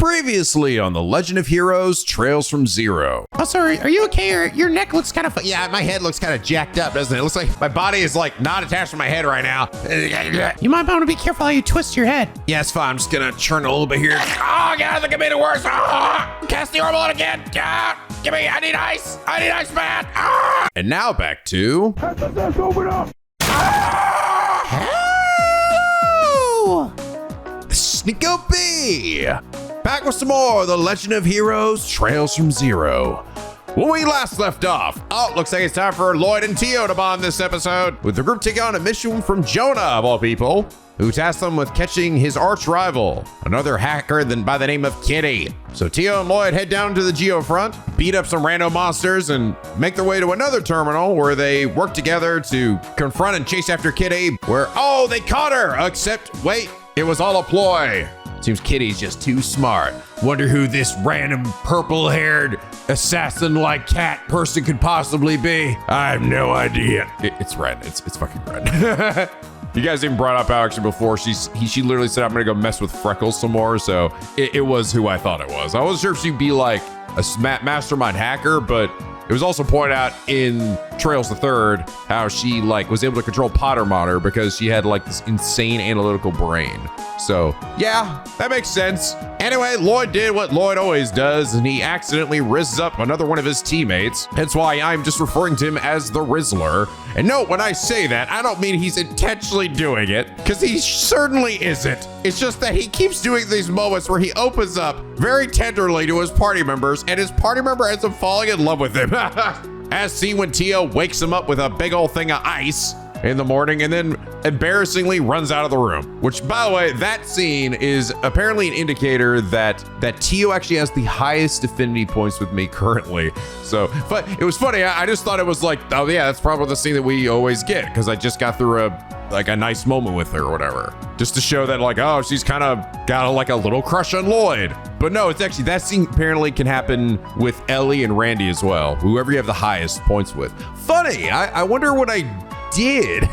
Previously on The Legend of Heroes Trails from Zero. Oh, sorry, are you okay? Your neck looks kind of yeah, my head looks kind of jacked up, doesn't it? It looks like my body is like not attached to my head right now. You might want to be careful how you twist your head. Yeah, it's fine. I'm just gonna churn a little bit here. Oh, God, I think I made it worse. Cast the orbital again. Give me, I need ice. I need ice, man. And now back to... Hello! NicoB! Back with some more The Legend of Heroes Trails from Zero. When we last left off, looks like it's time for Lloyd and Tio to bond this episode, with the group taking on a mission from Jonah, of all people, who tasked them with catching his arch rival, another hacker by the name of Kitty. So Tio and Lloyd head down to the Geo front, beat up some random monsters, and make their way to another terminal where they work together to confront and chase after Kitty, where, they caught her, except, wait, it was all a ploy. Seems Kitty's just too smart. Wonder who this random purple-haired assassin-like cat person could possibly be. I have no idea. It's red. It's fucking red. You guys even brought up actually before. She literally said, I'm gonna go mess with Freckles some more. So it was who I thought it was. I wasn't sure if she'd be like a mastermind hacker, but it was also pointed out in Trails the Third how she was able to control Potter Mater because she had this insane analytical brain. So yeah, that makes sense. Anyway, Lloyd did what Lloyd always does, and he accidentally rizzes up another one of his teammates. That's why I'm just referring to him as the Rizzler. And note, when I say that, I don't mean he's intentionally doing it, because he certainly isn't. It's just that he keeps doing these moments where he opens up very tenderly to his party members, and his party member ends up falling in love with him. As seen when Tio wakes him up with a big old thing of ice in the morning and then embarrassingly runs out of the room. Which, by the way, that scene is apparently an indicator that Tio actually has the highest affinity points with me currently. So, but it was funny. I just thought it was like, oh yeah, that's probably the scene that we always get, because I just got through a nice moment with her or whatever, just to show that she's kind of got a little crush on Lloyd. But no, it's actually, that scene apparently can happen with Elie and Randy as well, whoever you have the highest points with. Funny, I wonder what I did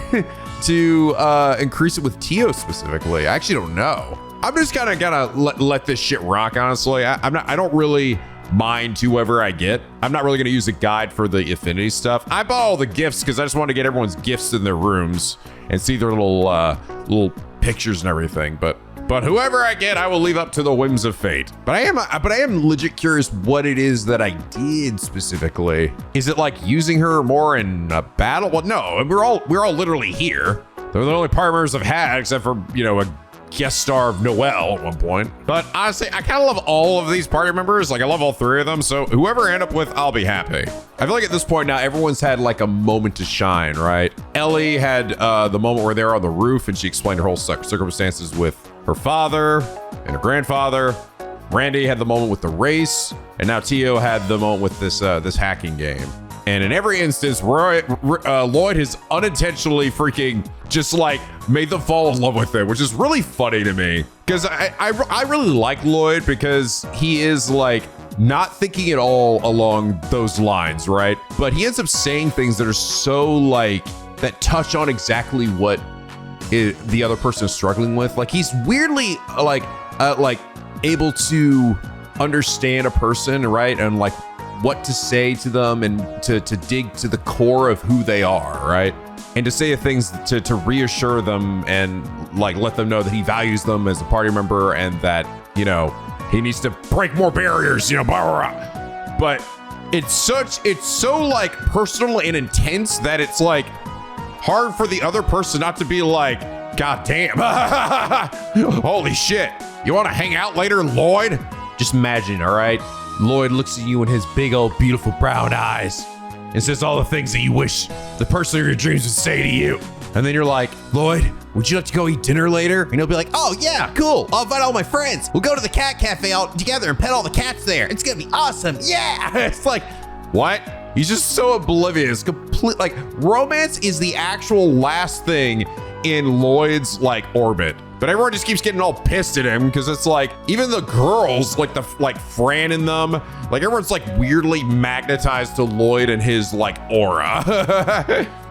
to increase it with Tio specifically. I actually don't know. I'm just kind of gonna let this shit rock, honestly. I don't really mind whoever I get. I'm not really gonna use a guide for the affinity stuff. I bought all the gifts because I just want to get everyone's gifts in their rooms and see their little pictures and everything. But whoever I get, I will leave up to the whims of fate. But I am legit curious what it is that I did specifically. Is it using her more in a battle? Well, no, we're all literally here. They're the only party members I've had, except for, a guest star of Noel at one point. But honestly, I kind of love all of these party members. I love all three of them. So whoever I end up with, I'll be happy. I feel like at this point now, everyone's had a moment to shine, right? Elie had the moment where they were on the roof and she explained her whole circumstances with her father and her grandfather. Randy had the moment with the race, and now Tio had the moment with this hacking game. And in every instance, Lloyd has unintentionally freaking just made them fall in love with it, which is really funny to me. Because I really like Lloyd because he is not thinking at all along those lines, right? But he ends up saying things that are so that touch on exactly what the other person is struggling with. He's weirdly able to understand a person, right? And what to say to them and to dig to the core of who they are, right? And to say things to reassure them and let them know that he values them as a party member and that, he needs to break more barriers, blah, blah, blah. But it's so personal and intense that it's hard for the other person not to be God damn, holy shit. You want to hang out later, Lloyd? Just imagine, all right? Lloyd looks at you in his big old beautiful brown eyes and says all the things that you wish the person of your dreams would say to you. And then you're like, Lloyd, would you like to go eat dinner later? And he'll be like, oh yeah, cool. I'll invite all my friends. We'll go to the cat cafe all together and pet all the cats there. It's gonna be awesome. Yeah. It's what? He's just so oblivious. Romance is the actual last thing in Lloyd's orbit. But everyone just keeps getting all pissed at him because it's even the girls, Fran in them, everyone's weirdly magnetized to Lloyd and his aura.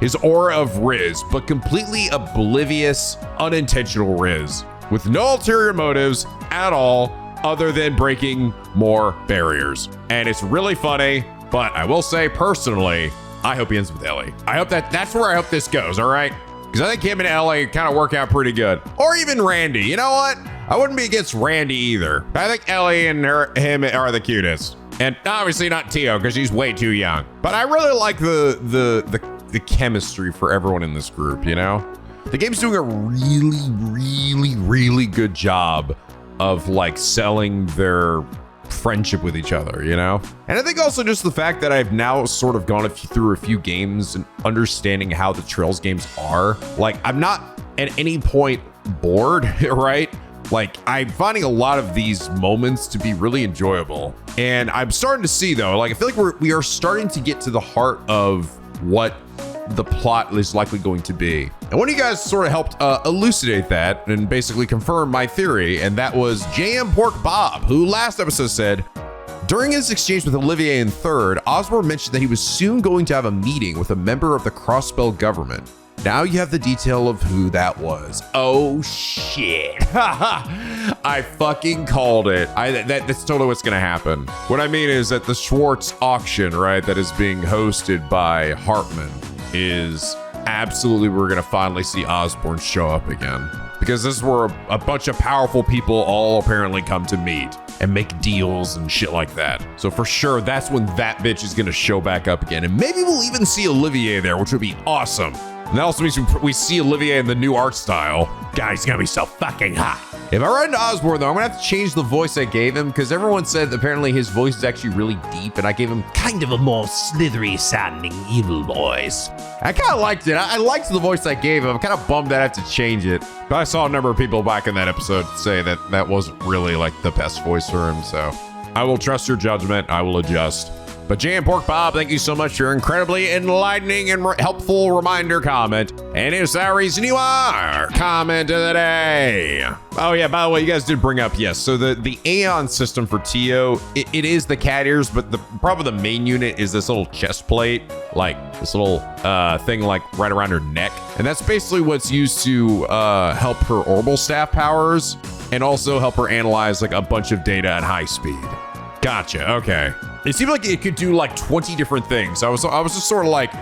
His aura of Riz, but completely oblivious, unintentional Riz with no ulterior motives at all. other than breaking more barriers. And it's really funny, but I will say personally, I hope he ends with Elie. I hope that's where I hope this goes, all right? Because I think him and Elie kind of work out pretty good. Or even Randy. You know what? I wouldn't be against Randy either. I think Elie and him are the cutest. And obviously not Tio, because she's way too young. But I really like the chemistry for everyone in this group, you know? The game's doing a really good job of like selling their friendship with each other, you know? And I think also just the fact that I've now sort of gone through a few games and understanding how the Trails games are. Like, I'm not at any point bored, right? Like, I'm finding a lot of these moments to be really enjoyable. And I'm starting to see, though, like, I feel like we are starting to get to the heart of what the plot is likely going to be. And one of you guys sort of helped elucidate that and basically confirm my theory, and that was JM Pork Bob, who last episode said, during his exchange with Olivier in third, Osborne mentioned that he was soon going to have a meeting with a member of the Crossbell government. Now you have the detail of who that was. Oh shit. I fucking called it. That's totally what's gonna happen. What I mean is that the Schwartz auction, right, that is being hosted by Hartman is absolutely, we're gonna finally see Osborne show up again. Because this is where a bunch of powerful people all apparently come to meet and make deals and shit like that. So for sure, that's when that bitch is gonna show back up again. And maybe we'll even see Olivier there, which would be awesome. And that also means we see Olivier in the new art style. God, he's gonna be so fucking hot. If I run into Osborne, though, I'm gonna have to change the voice I gave him because everyone said apparently his voice is actually really deep, and I gave him kind of a more slithery sounding evil voice. I kind of liked it. I liked the voice I gave him. I'm kind of bummed that I have to change it. But I saw a number of people back in that episode say that that wasn't really like the best voice for him, so I will trust your judgment. I will adjust. But JM Pork Bob, thank you so much for your incredibly enlightening and helpful reminder comment. And it's our reason you are comment of the day. Oh yeah, by the way, you guys did bring up, yes. So the Aeon system for Tio, it is the cat ears, but probably the main unit is this little chest plate, like this little thing like right around her neck. And that's basically what's used to help her orbital staff powers and also help her analyze like a bunch of data at high speed. Gotcha, okay. It seemed like it could do like 20 different things. I was just sort of like,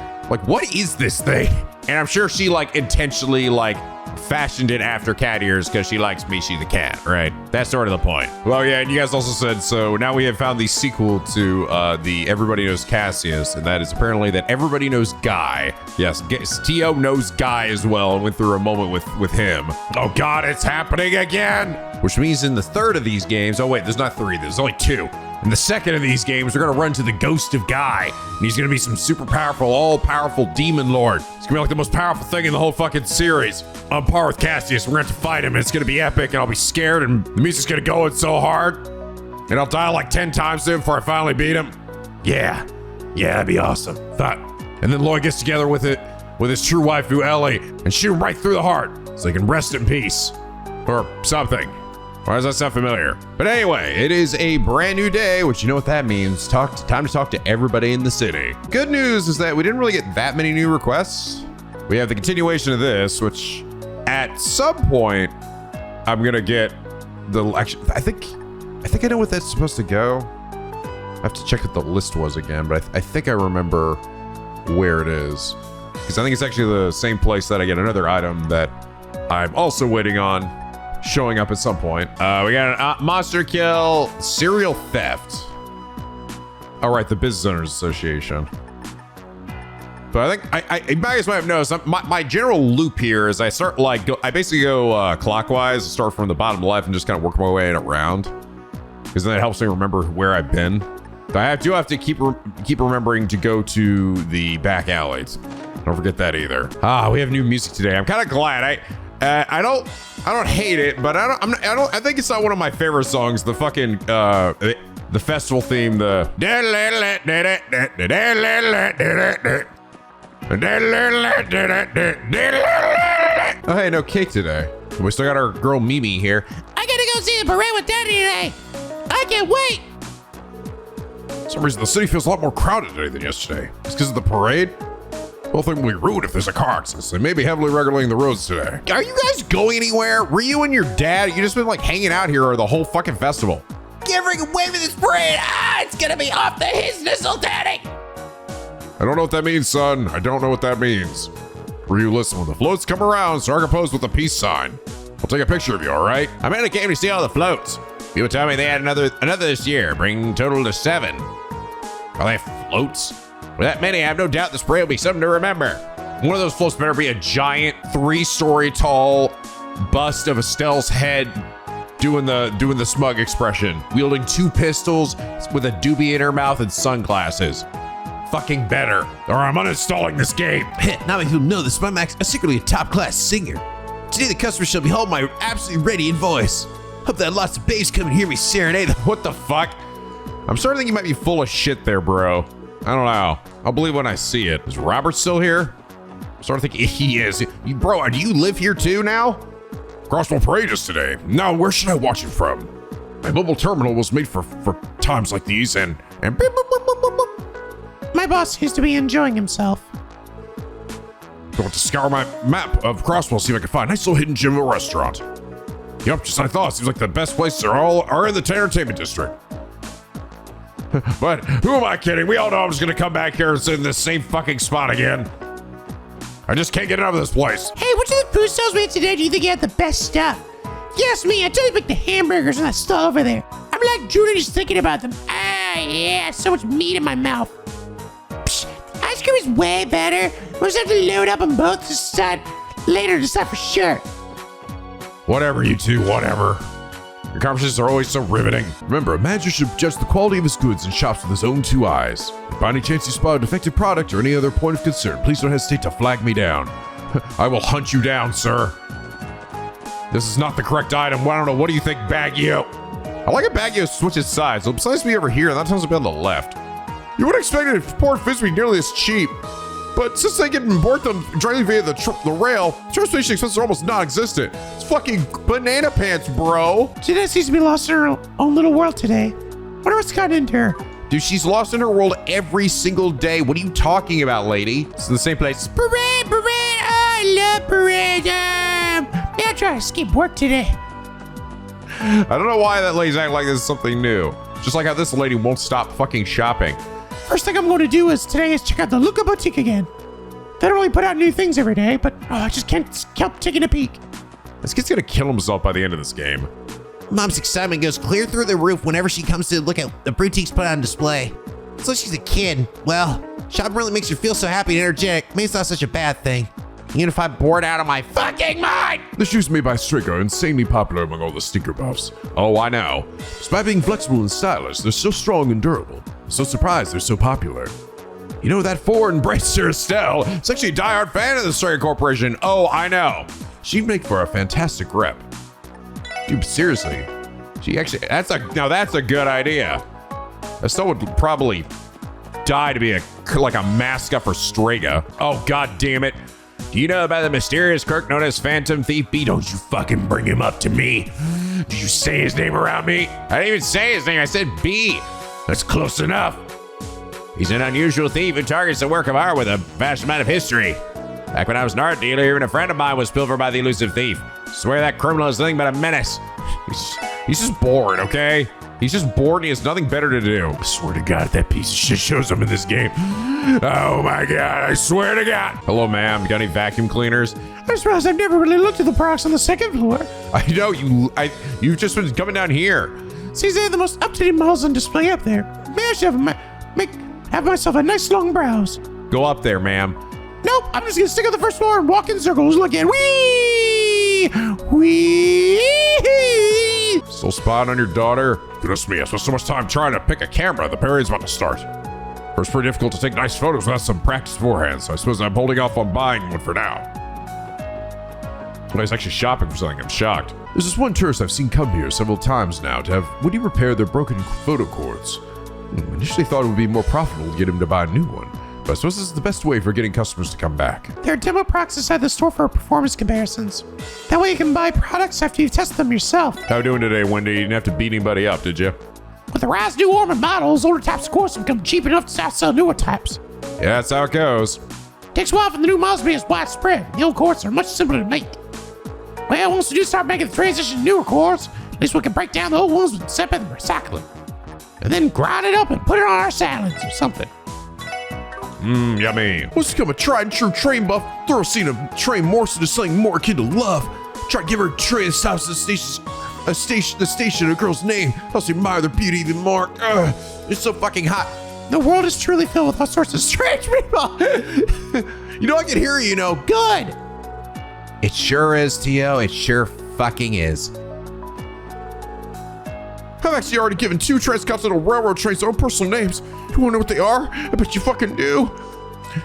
what is this thing? And I'm sure she like intentionally like fashioned it after cat ears because she likes Mishi the cat, right? That's sort of the point. Well, yeah, and you guys also said, so now we have found the sequel to the Everybody Knows Cassius, and that is apparently that Everybody Knows Guy. Yes, Tio knows Guy as well and went through a moment with him. Oh God, it's happening again! Which means in the third of these games, oh wait, there's not three, there's only two. In the second of these games, we're gonna run to the ghost of Guy, and he's gonna be some super powerful, all-powerful demon lord. It's gonna be like the most powerful thing in the whole fucking series. On par with Cassius, we're gonna have to fight him, and it's gonna be epic, and I'll be scared, and the music's gonna go in so hard, and I'll die like 10 times to him before I finally beat him. Yeah, that'd be awesome. And then Lloyd gets together with his true waifu, Elie, and shoot him right through the heart, so he can rest in peace. Or something. Why does that sound familiar? But anyway, it is a brand new day, which you know what that means. Time to talk to everybody in the city. Good news is that we didn't really get that many new requests. We have the continuation of this, which at some point, I'm gonna get the election. I think I know what that's supposed to go. I have to check what the list was again, but I think I remember where it is. Because I think it's actually the same place that I get another item that I'm also waiting on showing up at some point. We got a monster kill, serial theft. All right, the Business Owners Association. But I think you guys might have noticed my general loop here is I start I basically go clockwise, start from the bottom left and just kind of work my way around, because then it helps me remember where I've been. But I do have to keep remembering to go to the back alleys. Don't forget that either. We have new music today. I'm kind of glad. I don't hate it, but I think it's not one of my favorite songs. The fucking the festival theme, the oh hey, no cake today. We still got our girl Mimi here. I gotta go see the parade with Daddy today. I can't wait. For some reason the city feels a lot more crowded today than yesterday. It's because of the parade. Whole thing will be ruined if there's a car accident. They may be heavily regulating the roads today. Are you guys going anywhere? Were you and your dad, you just been like hanging out here or the whole fucking festival? Get away with this parade! Ah, it's gonna be off the Hisnissel, Daddy! I don't know what that means, son. I don't know what that means. Were you listen when the floats come around, so I can pose with a peace sign. I'll take a picture of you, all right? I'm in a game to see all the floats. People tell me they had another this year, bringing total to 7. Are they floats? With that many, I have no doubt this parade will be something to remember. One of those floats better be a giant 3-story tall bust of Estelle's head doing the smug expression, wielding 2 pistols with a doobie in her mouth and sunglasses. Fucking better, or I'm uninstalling this game. Now that you'll know this, my Max is secretly a top-class singer. Today the customers shall behold my absolutely radiant voice. Hope that lots of babes come and hear me serenade. What the fuck? I'm starting to think you might be full of shit there, bro. I don't know. I'll believe when I see it. Is Robert still here? I'm starting to think he is. Bro, do you live here too now? Crossbell Parade is today. Now, where should I watch it from? My mobile terminal was made for times like these and beep, boop, boop, boop, boop, boop. My boss seems to be enjoying himself. Going to scour my map of Crossbell, see if I can find a nice little hidden gem of a restaurant. Yep, just like I thought. Seems like the best places are in the entertainment district. But who am I kidding? We all know I'm just gonna come back here and sit in this same fucking spot again. I just can't get out of this place. Hey, which of the food stalls we had today do you think had the best stuff? If you ask me, I'd tell you to pick the hamburgers in that stall over there. I'm like Judah just thinking about them. Ah, yeah, so much meat in my mouth. Psh, ice cream is way better. We'll just have to load up on both to decide later to decide for sure. Whatever, you two, whatever. Your conversations are always so riveting. Remember, a manager should judge the quality of his goods and shops with his own 2 eyes. If by any chance you spot a defective product or any other point of concern, please don't hesitate to flag me down. I will hunt you down, sir. This is not the correct item. I don't know. What do you think, Baggio? I like a Baggio switches sides. So besides me over here, and that time's to be on the left. You would expect it if port foods to be nearly as cheap. But since they can import them directly via the rail, transportation expenses are almost non-existent. It's fucking banana pants, bro. Jeanette seems to be lost in her own little world today. Wonder what's gotten into her. Dude, she's lost in her world every single day. What are you talking about, lady? It's in the same place. Parade, parade, I love parade. Yeah, I'm trying to skip work today. I don't know why that lady's acting like this is something new. Just like how this lady won't stop fucking shopping. First thing I'm going to do today is check out the Luca Boutique again. They don't really put out new things every day, but I just can't help taking a peek. This kid's gonna kill himself by the end of this game. Mom's excitement goes clear through the roof whenever she comes to look at the boutiques put on display. So she's a kid. Well, shopping really makes her feel so happy and energetic. Maybe it's not such a bad thing. Even if I'm bored out of my fucking mind. The shoes made by Strick are insanely popular among all the sneaker buffs. Oh, I know. Despite being flexible and stylish, they're so strong and durable. I'm so surprised they're so popular. You know, that foreign bracer Estelle is actually a diehard fan of the Striker Corporation. Oh, I know. She'd make for a fantastic rep. Dude, seriously. That's a good idea. Estelle would probably die to be like a mascot for Strega. Oh, god damn it. Do you know about the mysterious clerk known as Phantom Thief B? Don't you fucking bring him up to me. Did you say his name around me? I didn't even say his name. I said B. That's close enough. He's an unusual thief who targets the work of art with a vast amount of history. Back when I was an art dealer, even a friend of mine was pilfered by the elusive thief. I swear that criminal is nothing but a menace. He's just bored, okay? He's just bored and he has nothing better to do. I swear to God, if that piece of shit shows up in this game. Oh my God, I swear to God. Hello, ma'am. You got any vacuum cleaners? I just realized I've never really looked at the products on the second floor. I know, you've just been coming down here. Seems they have the most up-to-date models on display up there. Maybe I should have myself a nice long browse. Go up there, ma'am. Nope, I'm just gonna stick on the first floor and walk in circles looking. Wee! Wee! Still spying on your daughter? Goodness me, I spent so much time trying to pick a camera. The parade's about to start. It's pretty difficult to take nice photos without some practice beforehand, so I suppose I'm holding off on buying one for now. When I was actually shopping for something, I'm shocked. There's this one tourist I've seen come here several times now to have Woody repair their broken photo cords. Initially thought it would be more profitable to get him to buy a new one, but I suppose this is the best way for getting customers to come back. There are demo products inside the store for performance comparisons. That way you can buy products after you've tested them yourself. How you doing today, Wendy? You didn't have to beat anybody up, did you? With the rise of new armored models, older types of course have become cheap enough to outsell newer types. Yeah, that's how it goes. Takes a while for the new models to be as widespread. The old cores are much simpler to make. Well, once we do start making the transition to newer cores, at least we can break down the old ones with separate and recycle them. And then grind it up and put it on our salads or something. Yummy. Let's become a tried and true train buff. Throw a scene of train Morrison to something more akin to love. Try to give her a train stops at the station, a girl's name. Helps you admire their beauty even more. It's so fucking hot. The world is truly filled with all sorts of strange people. You know, I can hear you, you know. Good. It sure is, Tio. It sure fucking is. I've actually already given 2 transcontinental railroad trains their own personal names. You wanna know what they are? I bet you fucking do.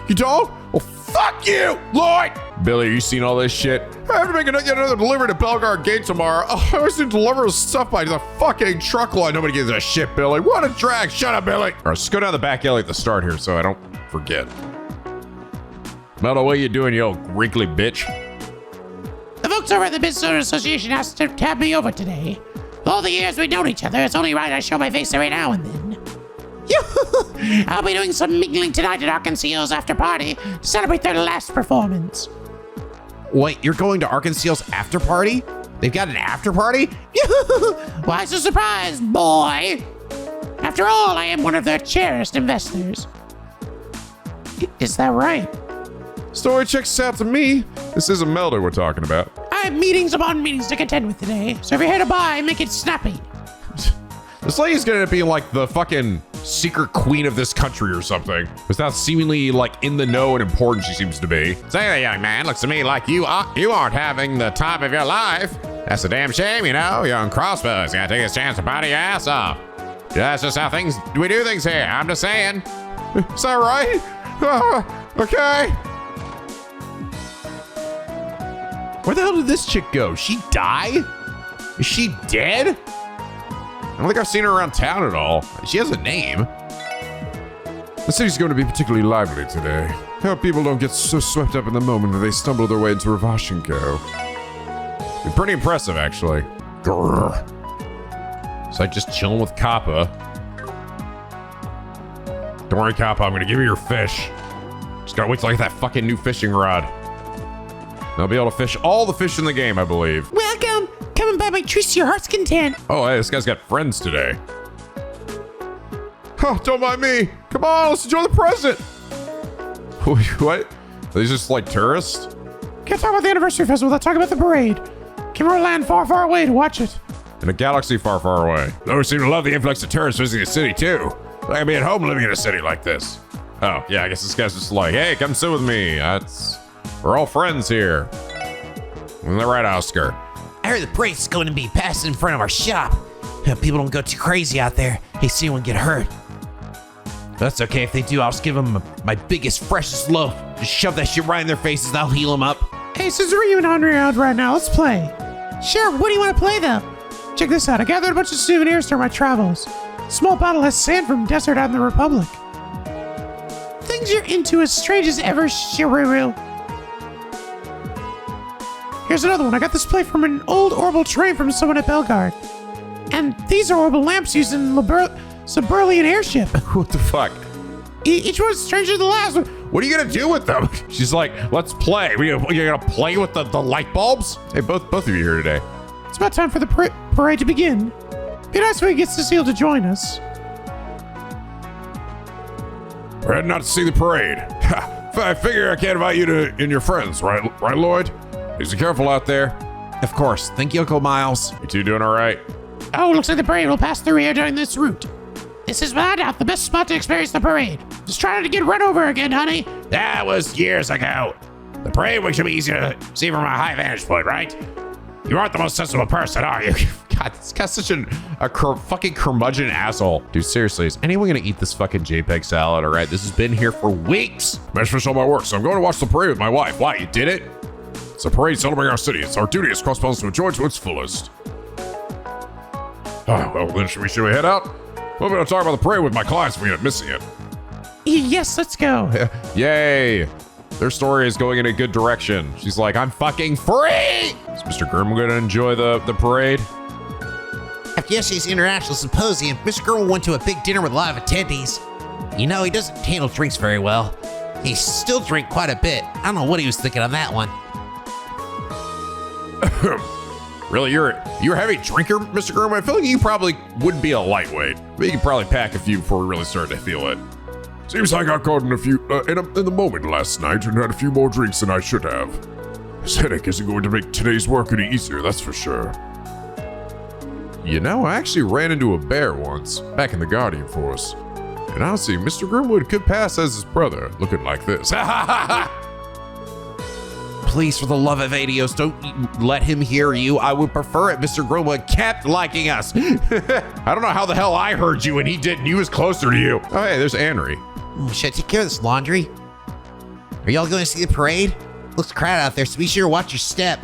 You don't? Well, fuck you, Lloyd! Billy, you seen all this shit? I have to make yet another delivery to Bellegarde Gate tomorrow. Oh, I always need to deliver stuff by the fucking truck line. Nobody gives a shit, Billy. What a drag. Shut up, Billy. All right, let's go down the back alley at the start here so I don't forget. Melda, what you doing, you old wrinkly bitch? The folks over at the Business Owners Association asked to have me over today. With all the years we've known each other, it's only right I show my face every now and then. I'll be doing some mingling tonight at Arkansas's after party to celebrate their last performance. Wait, you're going to Arkansas's after party? They've got an after party? Why so surprised, boy? After all, I am one of their cherished investors. Is that right? Story checks out to me. This isn't Melda we're talking about. I have meetings upon meetings to contend with today, so if you're here to buy, make it snappy. This lady's gonna end up being like the fucking secret queen of this country or something. Without seemingly like in the know and important she seems to be. Say that, young man, looks to me like you aren't having the time of your life. That's a damn shame, you know. Young Crossbell is gonna take his chance to party your ass off. That's just how we do things here. I'm just saying. Is that right? Okay. Where the hell did this chick go? She die? Is she dead? I don't think I've seen her around town at all. She has a name. The city's going to be particularly lively today. I hope people don't get so swept up in the moment that they stumble their way into Ravashenko. Be pretty impressive, actually. Grrr. It's like just chilling with Kappa. Don't worry, Kappa, I'm going to give you your fish. Just gotta wait till I get that fucking new fishing rod. I'll be able to fish all the fish in the game, I believe. Welcome! Come and buy my treats to your heart's content. Oh, hey, this guy's got friends today. Oh, don't mind me. Come on, let's enjoy the present. What? Are these just like tourists? Can't talk about the anniversary festival without talking about the parade. Came from a land far, far away to watch it. In a galaxy far, far away. Those seem to love the influx of tourists visiting the city, too. I can be at home living in a city like this. Oh, yeah, I guess this guy's just like, hey, come sit with me. We're all friends here. In the right, Oscar. I heard the parade's going to be passing in front of our shop. Hope people don't go too crazy out there. Hey, see anyone get hurt. That's okay. If they do, I'll just give them my biggest, freshest loaf. Just shove that shit right in their faces. That'll heal them up. Hey, since we're even hungry out right now, let's play. Sure, what do you want to play though? Check this out. I gathered a bunch of souvenirs during my travels. Small bottle has sand from desert out in the Republic. Things you're into as strange as ever, Shiruru. Here's another one. I got this plate from an old orbital train from someone at Bellegarde. And these are orbital lamps used in Suburlian airship. What the fuck? Each one's stranger than the last one. What are you gonna do with them? She's like, let's play. You're gonna play with the light bulbs? Hey, both of you here today. It's about time for the parade to begin. Be nice when he gets Cecile to join us. We're heading out to see the parade. I figure I can't invite you and your friends, right, Lloyd? Please be careful out there. Of course. Thank you, Uncle Miles. You two doing all right? Oh, looks like the parade will pass through here during this route. This is without doubt the best spot to experience the parade. Just try not to get run over again, honey. That was years ago. The parade should be easier to see from a high vantage point, right? You aren't the most sensible person, are you? God, this guy's such a fucking curmudgeon asshole. Dude, seriously, is anyone gonna eat this fucking JPEG salad, all right? This has been here for weeks. Managed to finish all my work, so I'm going to watch the parade with my wife. Why, you did it? It's a parade celebrating our city. It's our duty as Crossbells to enjoy it to its fullest. Well, then should we head out? We're going to talk about the parade with my clients if we end up missing it. Yes, let's go. Yay. Their story is going in a good direction. She's like, I'm fucking free! Is Mr. Grimm going to enjoy the parade? After yesterday's international symposium, Mr. Gurwell went to a big dinner with a lot of attendees. You know, he doesn't handle drinks very well. He still drank quite a bit. I don't know what he was thinking on that one. Really, you're a heavy drinker, Mr. Groom? I feel like you probably wouldn't be a lightweight, but you could probably pack a few before we really started to feel it. Seems like I got caught in a few in the moment last night and had a few more drinks than I should have. This headache isn't going to make today's work any easier, that's for sure. You know, I actually ran into a bear once, back in the Guardian Force. And honestly, Mr. Grimwood could pass as his brother, looking like this. Please, for the love of Adios, don't let him hear you. I would prefer it. Mr. Grimwood kept liking us. I don't know how the hell I heard you and he didn't. He was closer to you. Oh, hey, there's Henry. Should I take care of this laundry? Are y'all going to see the parade? Looks crowded out there, so be sure to watch your step.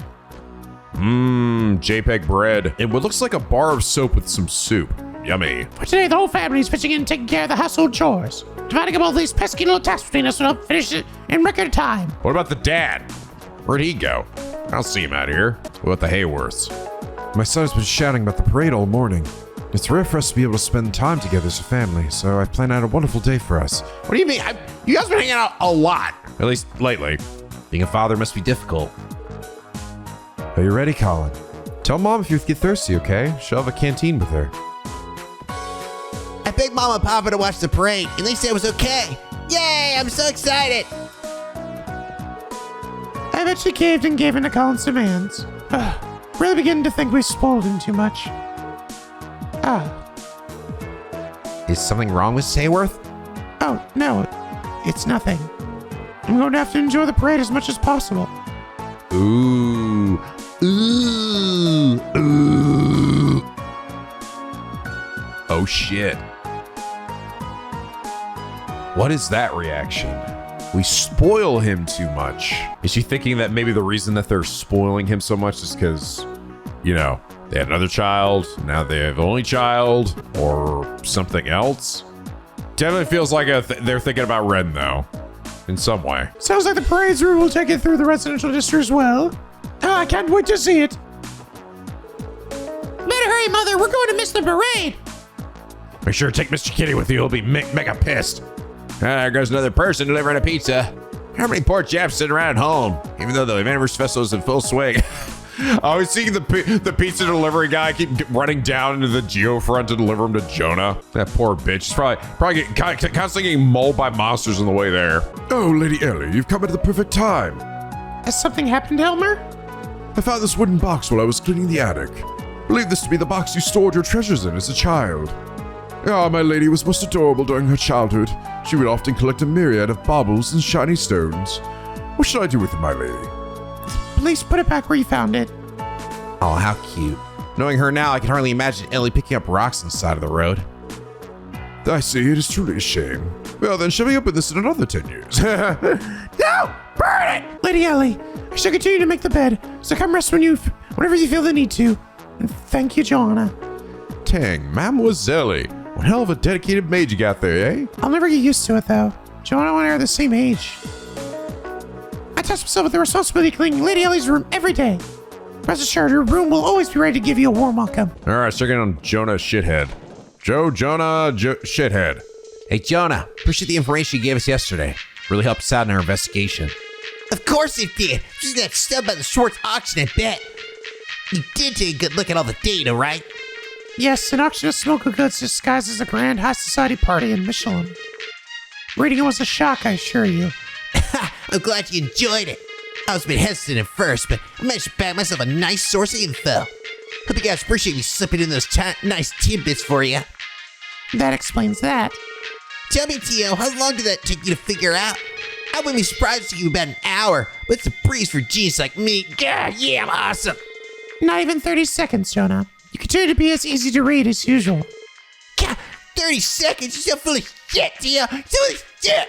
JPEG bread. And what looks like a bar of soap with some soup. Yummy. For today, the whole family is pitching in and taking care of the household chores. Dividing up all these pesky little tasks between us will help finish it in record time. What about the dad? Where'd he go? I don't see him out here. What about the Hayworths? My son's been shouting about the parade all morning. It's rare for us to be able to spend time together as a family, so I've planned out a wonderful day for us. What do you mean? You guys been hanging out a lot. At least lately. Being a father must be difficult. Are you ready, Colin? Tell Mom if you get thirsty, okay? She'll have a canteen with her. I begged Mama and Papa to watch the parade, and they said it was okay. Yay, I'm so excited. I bet she caved and gave in to Colin's demands. Really beginning to think we spoiled him too much. Is something wrong with Hayworth? Oh, no. It's nothing. I'm going to have to enjoy the parade as much as possible. Ooh. Ooh. Ooh. Oh, shit. What is that reaction? We spoil him too much. Is she thinking that maybe the reason that they're spoiling him so much is because, you know, they had another child, now they have the only child, or something else? Definitely feels like they're thinking about Ren, though, in some way. Sounds like the parade's route will take it through the residential district as well. Oh, I can't wait to see it. Better hurry, Mother. We're going to miss the parade. Make sure to take Mr. Kitty with you. He'll be mega pissed. There goes another person delivering a pizza. How many poor chaps sitting around home, even though the anniversary festival is in full swing? I was seeing the pizza delivery guy keep running down into the geofront to deliver him to Jonah. That poor bitch. He's probably constantly getting mauled by monsters on the way there. Oh, Lady Elie, you've come at the perfect time. Has something happened, Elmer? I found this wooden box while I was cleaning the attic. Believe this to be the box you stored your treasures in as a child. Ah, my lady was most adorable during her childhood. She would often collect a myriad of baubles and shiny stones. What should I do with it, my lady? Please put it back where you found it. Oh, how cute. Knowing her now, I can hardly imagine Ellie picking up rocks on the side of the road. I see, it is truly a shame. Well then, shall we open this in another 10 years? No! Burn it! Lady Ellie, I shall continue to make the bed, so come rest whenever you feel the need to. And thank you, Joanna. Tang, Mademoiselle. One hell of a dedicated maid you got there, eh? I'll never get used to it, though. Joanna and I are the same age. I task myself with the responsibility of cleaning Lady Ellie's room every day. Rest assured, her room will always be ready to give you a warm welcome. All right, check in on Jonah Shithead. Jonah Shithead. Hey, Jonah, appreciate the information you gave us yesterday. Really helped us out in our investigation. Of course it did. Just got stubbed by the Schwartz auction, I bet. You did take a good look at all the data, right? Yes, an auction of smokeable goods disguised as a grand high society party in Michelin. Reading it was a shock, I assure you. I'm glad you enjoyed it. I was a bit hesitant at first, but I managed to bag myself a nice source of info. Hope you guys appreciate me slipping in those nice tidbits for you. That explains that. Tell me, Tio, how long did that take you to figure out? I wouldn't be surprised if you about an hour, but it's a breeze for genius like me. Yeah, I'm awesome. Not even 30 seconds, Jonah. You continue to be as easy to read as usual. 30 seconds? You're so full of shit, Tio. So full of shit.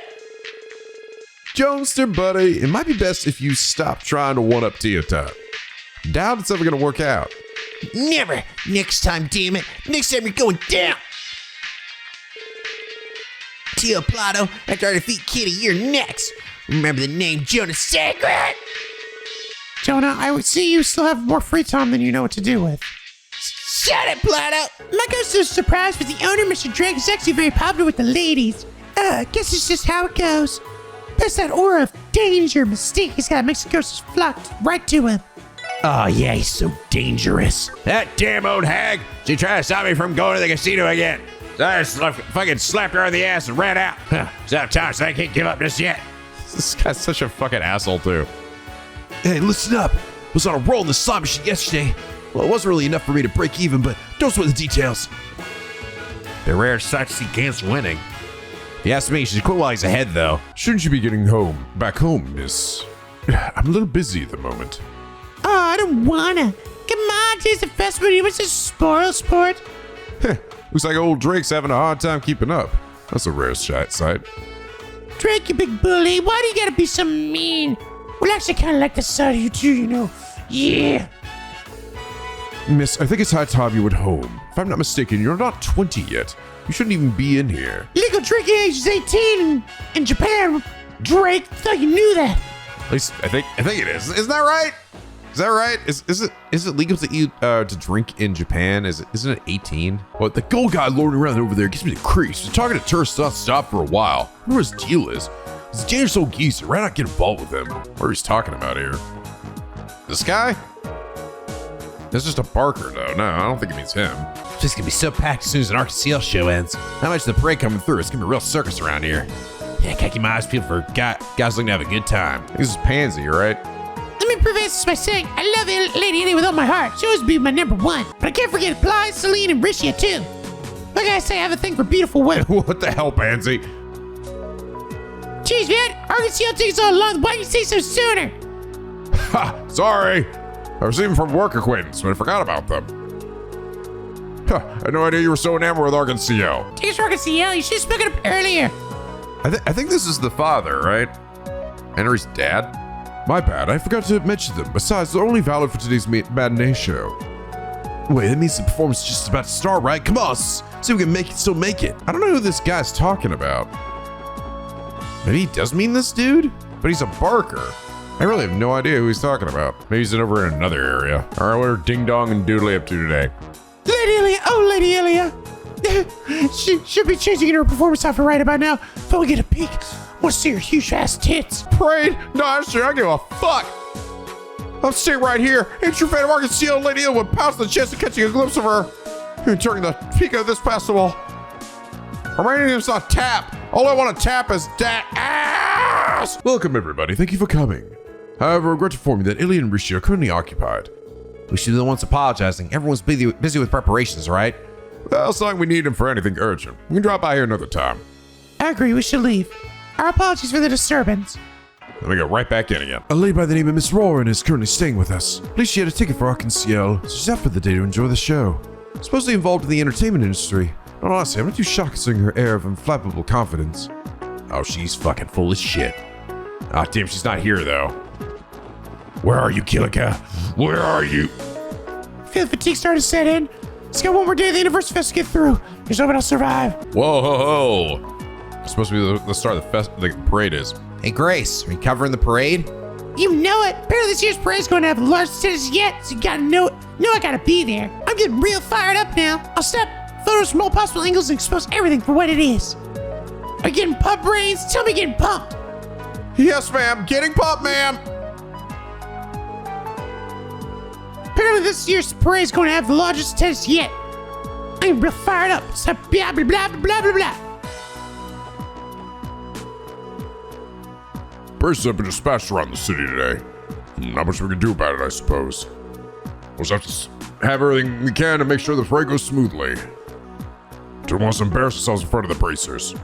Jonester, buddy, it might be best if you stop trying to one-up Tio Top. Doubt it's ever gonna work out. Never. Next time, damn it. Next time you're going down. Tio Plato, after I defeat Kitty, you're next. Remember the name Jonah Sacred. Jonah, I would see you still have more free time than you know what to do with. Shut it, Plato. Like I was so surprised with the owner, Mr. Drake, is actually very popular with the ladies. Guess it's just how it goes. Best that aura of danger, mystique he's got makes the ghosts flock right to him. Oh, yeah, he's so dangerous. That damn old hag. She tried to stop me from going to the casino again. So I just fucking slapped her on the ass and ran out. She's out of time, so I can't give up just yet. This guy's such a fucking asshole, too. Hey, listen up. I was on a roll in the slot machine yesterday. Well, it wasn't really enough for me to break even, but don't sweat the details. The rare sight to see Gant's winning. If you ask me, she's quit while he's ahead, though. Shouldn't you be getting back home, miss? I'm a little busy at the moment. Oh, I don't wanna. Come on, today's the festival. You must just spoil sport. Looks like old Drake's having a hard time keeping up. That's a rare sight. Drake, you big bully. Why do you gotta be so mean? Well, actually, kind of like the side of you too, you know. Yeah. Miss, I think it's high time you went home. If I'm not mistaken, you're not 20 yet. You shouldn't even be in here. Legal drinking age is 18 in Japan. Drake, thought you knew that. At least I think it is. Isn't that right? Is that right? Is it legal to eat to drink in Japan? Isn't it 18? What, the gold guy lording around over there gives me the creeps. Been talking to tourists stop for a while. I wonder what his deal is. He's a dangerous old geezer. Why not get involved with him? What are he talking about here? This guy? It's just a barker, though. No, I don't think it means him. It's just gonna be so packed as soon as an RCL show ends. Not much of the parade coming through. It's gonna be a real circus around here. Yeah, can't keep my eyes peeled for guys looking to have a good time. This is Pansy, right? Let me preface this by saying I love Lady Elie with all my heart. She'll always be my number one. But I can't forget Ply, Celine, and Rishia too. Like I say, I have a thing for beautiful women. What the hell, Pansy? Jeez, man, RCL takes all along. Why didn't you say so sooner? Ha! Sorry. I received them from work acquaintance, but I forgot about them. Huh, I had no idea you were so enamored with Arkansas. Take us to RCL. You should have spoken up earlier. I think this is the father, right? Henry's dad? My bad, I forgot to mention them. Besides, they're only valid for today's matinee show. Wait, that means the performance is just about to start, right? Come on, see if we can still make it. I don't know who this guy's talking about. Maybe he does mean this dude? But he's a barker. I really have no idea who he's talking about. Maybe he's over in another area. All right, what are Ding Dong and Doodly up to today? Lady Elia, oh Lady Elia. She should be changing into her performance outfit right about now. If I get a peek, I want to see her huge ass tits. Parade? No, actually, I don't give a fuck. I'm sitting right here. Ain't your fan of Arkansas Lady Elia would pounce the chance of catching a glimpse of her during the peak of this festival. My name's not tap. All I want to tap is that ass. Welcome, everybody. Thank you for coming. However, I regret to inform you that Elie and Rishi are currently occupied. We should be the ones apologizing. Everyone's busy with preparations, right? Well, it's not like we need him for anything urgent. We can drop by here another time. I agree, we should leave. Our apologies for the disturbance. Let me get right back in again. A lady by the name of Miss Roran is currently staying with us. At least she had a ticket for Arkansas, so she's out for the day to enjoy the show. Supposedly involved in the entertainment industry. And honestly, I'm not too shocked considering her air of inflammable confidence. Oh, she's fucking full of shit. Ah, damn, she's not here, though. Where are you, Kilika? Where are you? Feel the fatigue starting to set in. Let's got one more day of the Universe Fest to get through. There's no one else survive. Whoa, ho, ho. It's supposed to be the start of the parade is. Hey, Grace, are you covering the parade? You know it. Apparently this year's parade's going to have the largest attendance yet, so you gotta know it. Know I gotta be there. I'm getting real fired up now. I'll snap photos from all possible angles and expose everything for what it is. Are you getting pump brains? Tell me you're getting pumped. Yes, ma'am. Getting pumped, ma'am. Apparently this year's parade's going to have the largest attendance yet. I'm real fired up. So blah, blah, blah, blah, blah, blah. Braces have been dispatched around the city today. Not much we can do about it, I suppose. We'll just have to have everything we can to make sure the parade goes smoothly. Don't want us to embarrass ourselves in front of the bracers.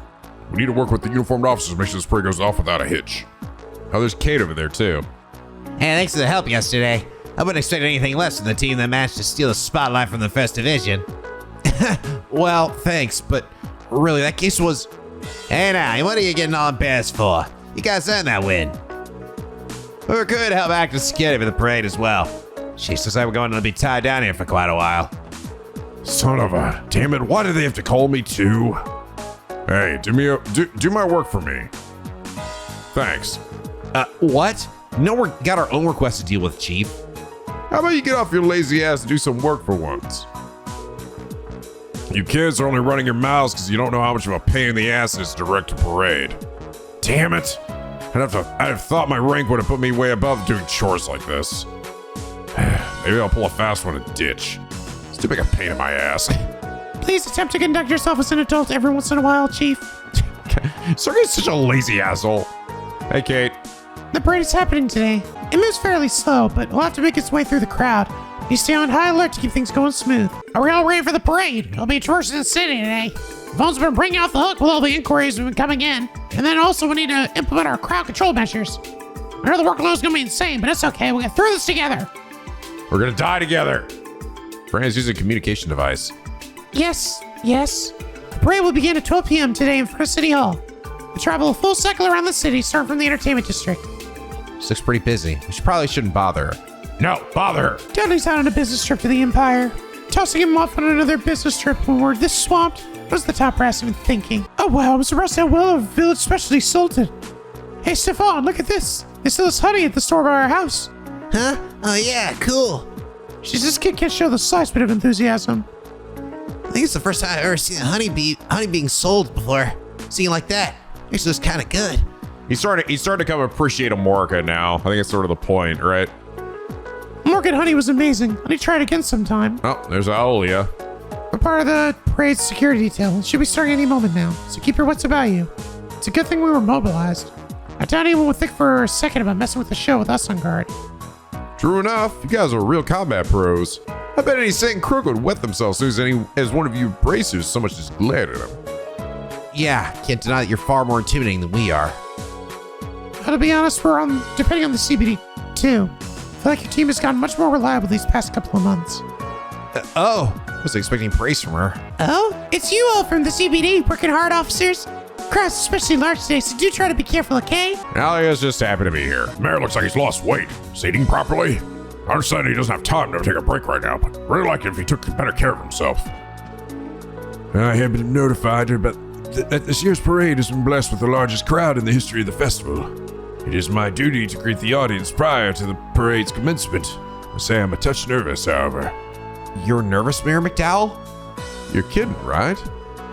We need to work with the uniformed officers to make sure this parade goes off without a hitch. Oh, there's Kate over there, too. Hey, thanks for the help yesterday. I wouldn't expect anything less from the team that managed to steal the spotlight from the Festivision. Well, thanks, but really, that case was... Hey now, what are you getting all embarrassed for? You guys earned that win. We were good to help act as security for the parade as well. She looks like we're going to be tied down here for quite a while. Son of a... Damn it, why do they have to call me too? Hey, do my work for me. Thanks. What? No, we got our own request to deal with, Chief. How about you get off your lazy ass and do some work for once? You kids are only running your mouths because you don't know how much of a pain in the ass it is to direct a parade. Damn it. I'd have thought my rank would have put me way above doing chores like this. Maybe I'll pull a fast one and ditch. It's too big a pain in my ass. Please attempt to conduct yourself as an adult every once in a while, Chief. Sergey's such a lazy asshole. Hey, Kate. The parade is happening today. It moves fairly slow, but we'll have to make its way through the crowd. You stay on high alert to keep things going smooth. Are we all ready for the parade? It'll be traversing the city today. The phone's been bringing off the hook with all the inquiries we've been coming in. And then also we need to implement our crowd control measures. I know the workload's gonna be insane, but it's okay. We'll get through this together. We're gonna die together. Fran's using a communication device. Yes. The parade will begin at 12 p.m. today in front of City Hall. We'll travel a full cycle around the city, starting from the entertainment district. She looks pretty busy. We probably shouldn't bother her. No, bother her. Dudley's out on a business trip to the Empire. Tossing him off on another business trip when we're this swamped. What was the top brass even thinking? Oh wow, I was surprised how well our village specialty sold it. Hey Stefan, look at this. They sell us honey at the store by our house. Huh? Oh yeah, cool. She's this kid can't show the slightest bit of enthusiasm. I think it's the first time I've ever seen honey being sold before. Seeing like that. Actually, it's kind of good. He's starting to come appreciate Amorica now. I think it's sort of the point, right? Morgan honey was amazing. Let me try it again sometime. Oh, there's Aolia. We're part of the parade's security detail. It should be starting any moment now, so keep your wits about you. It's a good thing we were mobilized. I doubt anyone would think for a second about messing with the show with us on guard. True enough, you guys are real combat pros. I bet any Satan crook would wet themselves as one of you bracers so much as glared at them. Yeah, can't deny that you're far more intimidating than we are. To be honest, we're on, depending on the CBD too. I feel like your team has gotten much more reliable these past couple of months. I was expecting praise from her. Oh, it's you all from the CBD working hard, officers. Crowd's especially large today, so do try to be careful, okay? Alia's just happy to be here. Mayor looks like he's lost weight. Is he eating properly? I understand he doesn't have time to take a break right now, but really like it if he took better care of himself. I have been notified that this year's parade has been blessed with the largest crowd in the history of the festival. It is my duty to greet the audience prior to the parade's commencement. I say I'm a touch nervous, however. You're nervous, Mayor MacDowell? You're kidding, right?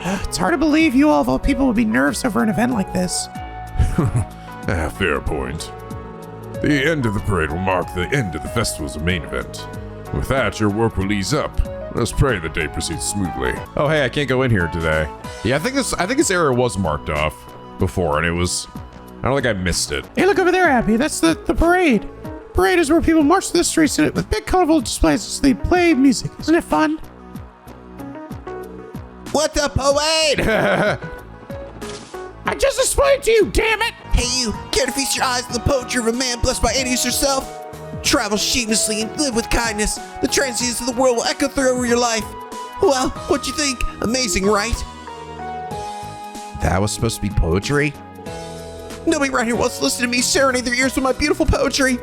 It's hard to believe you all of all people would be nervous over an event like this. Fair point. The end of the parade will mark the end of the festival's main event. With that, your work will ease up. Let's pray the day proceeds smoothly. Oh, hey, I can't go in here today. Yeah, I think this area was marked off before, and I don't think I missed it. Hey, look over there, Abby. That's the parade. Parade is where people march through the streets with big colorful displays as they play music. Isn't it fun? What the parade? I just explained to you, damn it! Hey you, care to feast your eyes on the poetry of a man blessed by Aeneas herself? Travel shamelessly and live with kindness. The transients of the world will echo through over your life. Well, what'd you think? Amazing, right? That was supposed to be poetry? Nobody around here wants to listen to me serenade their ears with my beautiful poetry.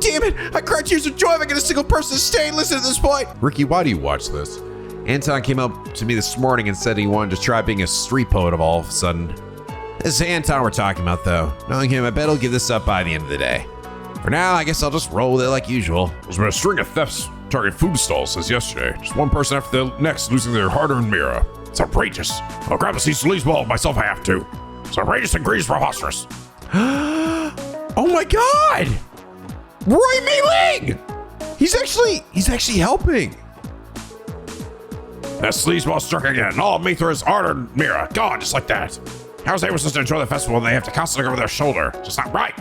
Damn it, I cried tears of joy if I get a single person to stay and listen at this point. Ricky, why do you watch this? Anton came up to me this morning and said he wanted to try being a street poet of all of a sudden. This is Anton we're talking about, though. Knowing him, I bet he'll give this up by the end of the day. For now, I guess I'll just roll with it like usual. There's been a string of thefts target food stalls since yesterday. Just one person after the next losing their hard-earned mirror. It's outrageous. I'll grab a Cecil Lee's ball myself I have to. It's outrageous and grease preposterous. Oh my God! Roy Mei-ling! He's actually helping. That sleazeball struck again. All of me through his hard-earned mirror. Gone just like that. How is anyone supposed to enjoy the festival when they have to constantly look over their shoulder? Just not right.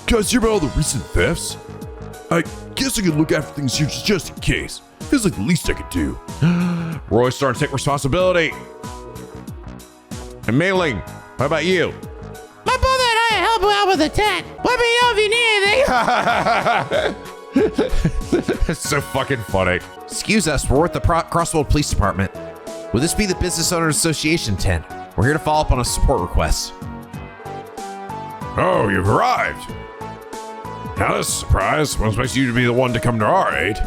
Guys, hear about all the recent thefts? I guess I could look after things here just in case. Feels like the least I could do. Roy's starting to take responsibility. And Mei-ling, what about you? My brother and I help you out with the tent. Let me know if you need anything. That's so fucking funny. Excuse us, we're at the Crossbell Police Department. Will this be the Business Owners Association tent? We're here to follow up on a support request. Oh, you've arrived. Now this is a surprise. Wasn't expecting you to be the one to come to our aid.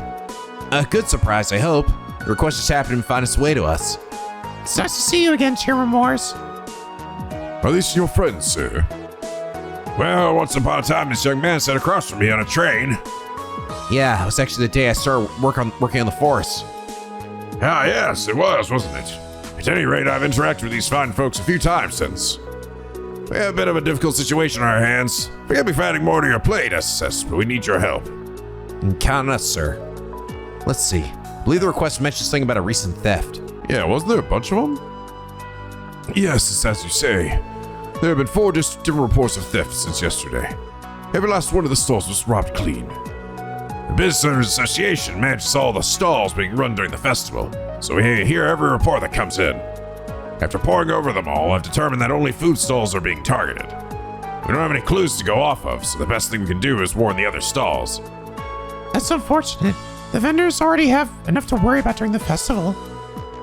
A good surprise, I hope. The request just happened to find its way to us. It's nice to see you again, Chairman Morris. Are these your friends, sir? Well, once upon a time, this young man sat across from me on a train. Yeah, it was actually the day I started working on the force. Ah, yes, it was, wasn't it? At any rate, I've interacted with these fine folks a few times since. We have a bit of a difficult situation on our hands. We can't be adding more to your plate, SSS, but we need your help. Count on us, sir. Let's see. I believe the request mentioned something about a recent theft. Yeah, wasn't there a bunch of them? Yes, it's as you say. There have been 4 different reports of theft since yesterday. Every last one of the stalls was robbed clean. The Business Owners Association manages all the stalls being run during the festival, so we hear every report that comes in. After poring over them all, I've determined that only food stalls are being targeted. We don't have any clues to go off of, so the best thing we can do is warn the other stalls. That's unfortunate. The vendors already have enough to worry about during the festival.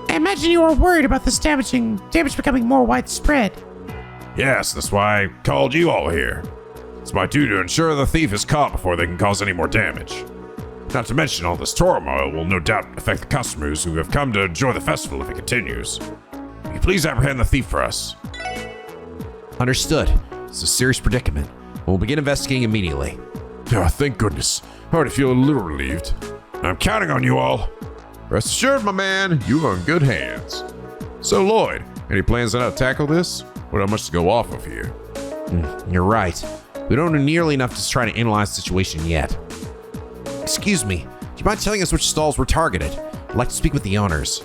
I imagine you are worried about this damage becoming more widespread. Yes, that's why I called you all here. It's my duty to ensure the thief is caught before they can cause any more damage. Not to mention all this turmoil will no doubt affect the customers who have come to enjoy the festival if it continues. Will you please apprehend the thief for us? Understood. It's a serious predicament. We'll begin investigating immediately. Oh, thank goodness. I already feel a little relieved. I'm counting on you all. Rest assured, my man, you are in good hands. So, Lloyd, any plans on how to tackle this? We don't have much to go off of here. You're right. We don't know nearly enough to try to analyze the situation yet. Excuse me. Do you mind telling us which stalls were targeted? I'd like to speak with the owners.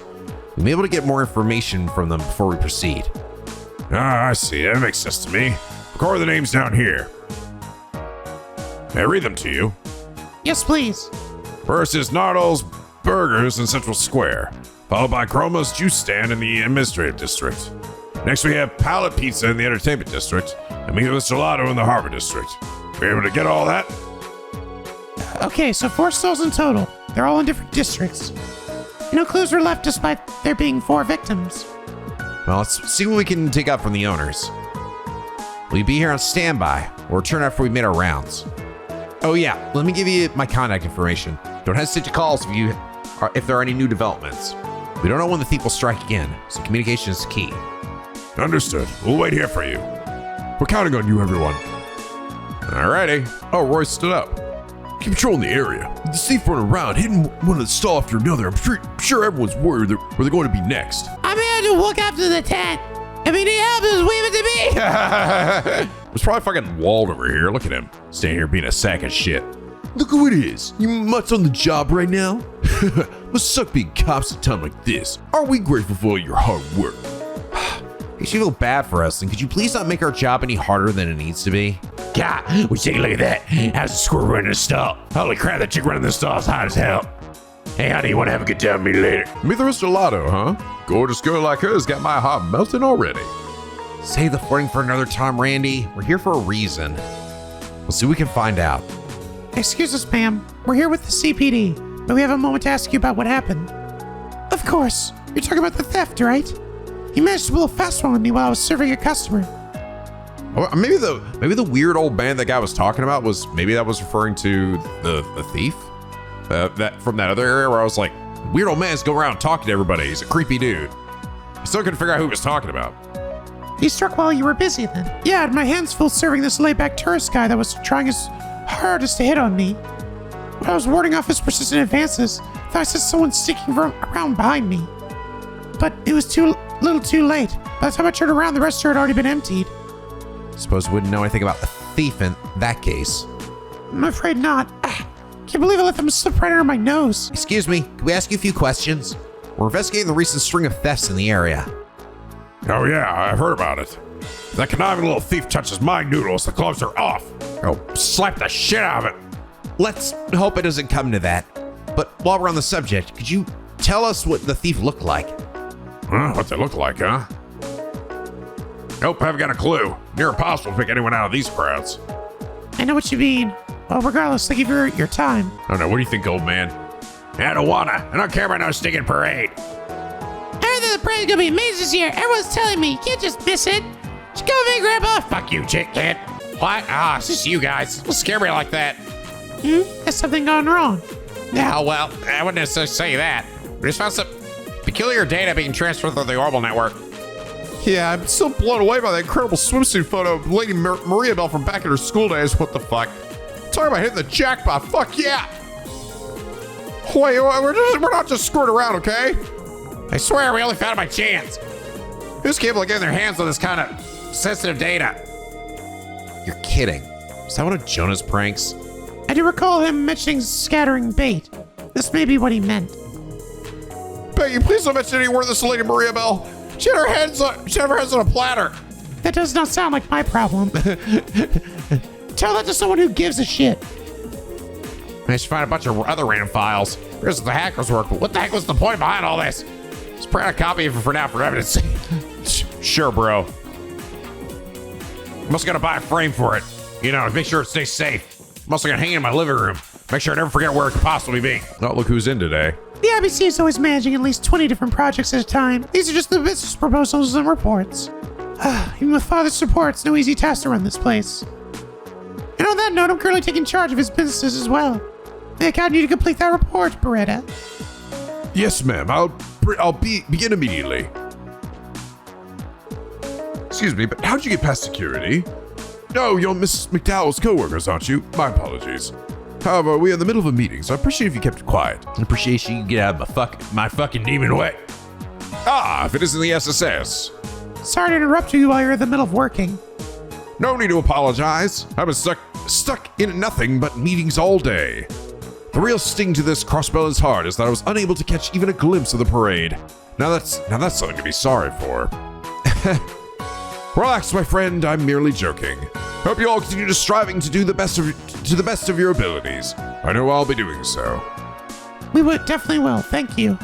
We'll be able to get more information from them before we proceed. Ah, I see. That makes sense to me. Record the names down here. May I read them to you? Yes, please. First is Nardol's Burgers in Central Square, followed by Chroma's Juice Stand in the Administrative District. Next we have Pallet Pizza in the Entertainment District, and Mila's Gelato in the Harbor District. Be able to get all that? Okay, so 4 stalls in total. They're all in different districts. No clues were left despite there being 4 victims. Well, let's see what we can dig up from the owners. Will you be here on standby or return after we've made our rounds? Oh yeah, let me give you my contact information. Don't hesitate to call us if there are any new developments. We don't know when the thief will strike again, so communication is key. Understood. We'll wait here for you. We're counting on you, everyone. Alrighty. Oh, Roy stood up. Keep patrolling the area. With the thief running around, hitting one of the stall after another, I'm sure everyone's worried where they're going to be next. I'm here to look after the tent. If you need help, just wave it to me. There's probably fucking Wald over here. Look at him. Standing here being a sack of shit. Look who it is. You mutts on the job right now? Must suck being cops at a time like this. Aren't we grateful for all your hard work? If you feel bad for us, then could you please not make our job any harder than it needs to be? God, we take a look at that. How's the squirrel running the stall? Holy crap, that chick running the stall is hot as hell. Hey, honey, you want to have a good time with me later? Mila's Gelato, huh? Gorgeous girl like her's got my heart melting already. Save the flirting for another time, Randy. We're here for a reason. We'll see what we can find out. Excuse us, ma'am. We're here with the CPD, but we have a moment to ask you about what happened. Of course. You're talking about the theft, right? You managed to pull a fast one on me while I was serving a customer. Or maybe the weird old band that guy was talking about was referring to the thief. That from that other area where I was like, weird old man's going around talking to everybody. He's a creepy dude. I still couldn't figure out who he was talking about. He struck while you were busy then. Yeah, I had my hands full serving this laid-back tourist guy that was trying his hardest to hit on me. When I was warding off his persistent advances, I thought I saw someone sneaking around behind me. But it was too late. By the time I turned around, the restaurant had already been emptied. Suppose we wouldn't know anything about the thief in that case. I'm afraid not. Can't believe I let them slip right under my nose. Excuse me, can we ask you a few questions? We're investigating the recent string of thefts in the area. Oh yeah, I've heard about it. If that conniving little thief touches my noodles, the gloves are off. I'll slap the shit out of it. Let's hope it doesn't come to that. But while we're on the subject, could you tell us what the thief looked like? What they look like, huh? Nope, I haven't got a clue. Near impossible to pick anyone out of these crowds. I know what you mean. Well, regardless, thank you for your time. I don't know. What do you think, old man? I don't wanna. I don't care about no stinking parade. I heard that the parade's gonna be amazing this year. Everyone's telling me. You can't just miss it. Just go with me, Grandpa. Fuck you, chick kid. What? Ah, it's just you guys. Don't scare me like that. Has something gone wrong? Yeah, well, I wouldn't necessarily say that. We just found some peculiar data being transferred through the orbital network. Yeah, I'm still blown away by that incredible swimsuit photo of Lady Maria Bell from back in her school days. What the fuck? Talking about hitting the jackpot. Fuck yeah! Wait, we're not just screwing around, okay? I swear we only found it by chance. Who's capable of getting their hands on this kind of sensitive data? You're kidding. Is that one of Jonah's pranks? I do recall him mentioning scattering bait. This may be what he meant. Peggy, please don't mention any word of this Lady Maria Bell. She had her hands on a platter. That does not sound like my problem. Tell that to someone who gives a shit. I should find a bunch of other random files. Here's the hackers work, but what the heck was the point behind all this? Let's print a copy of it for now for evidence. Sure, bro. I'm also gonna buy a frame for it. You know, to make sure it stays safe. I'm also gonna hang it in my living room. Make sure I never forget where it could possibly be. Oh, look who's in today. The IBC is always managing at least 20 different projects at a time. These are just the business proposals and reports. Even with Father's support, it's no easy task to run this place. And on that note, I'm currently taking charge of his businesses as well. May I count you to complete that report, Beretta? Yes, ma'am. I'll begin immediately. Excuse me, but how'd you get past security? No, you're Mrs. MacDowell's co-workers, aren't you? My apologies. However, we are in the middle of a meeting, so I appreciate if you kept it quiet. I appreciate you get out of my fucking demon way. Ah, if it isn't the SSS. Sorry to interrupt you while you're in the middle of working. No need to apologize. I've been stuck in nothing but meetings all day. The real sting to this Crossbell heart is that I was unable to catch even a glimpse of the parade. Now that's something to be sorry for. Relax, my friend. I'm merely joking. Hope you all continue to striving to do the best of your abilities. I know I'll be doing so. We definitely will. Thank you.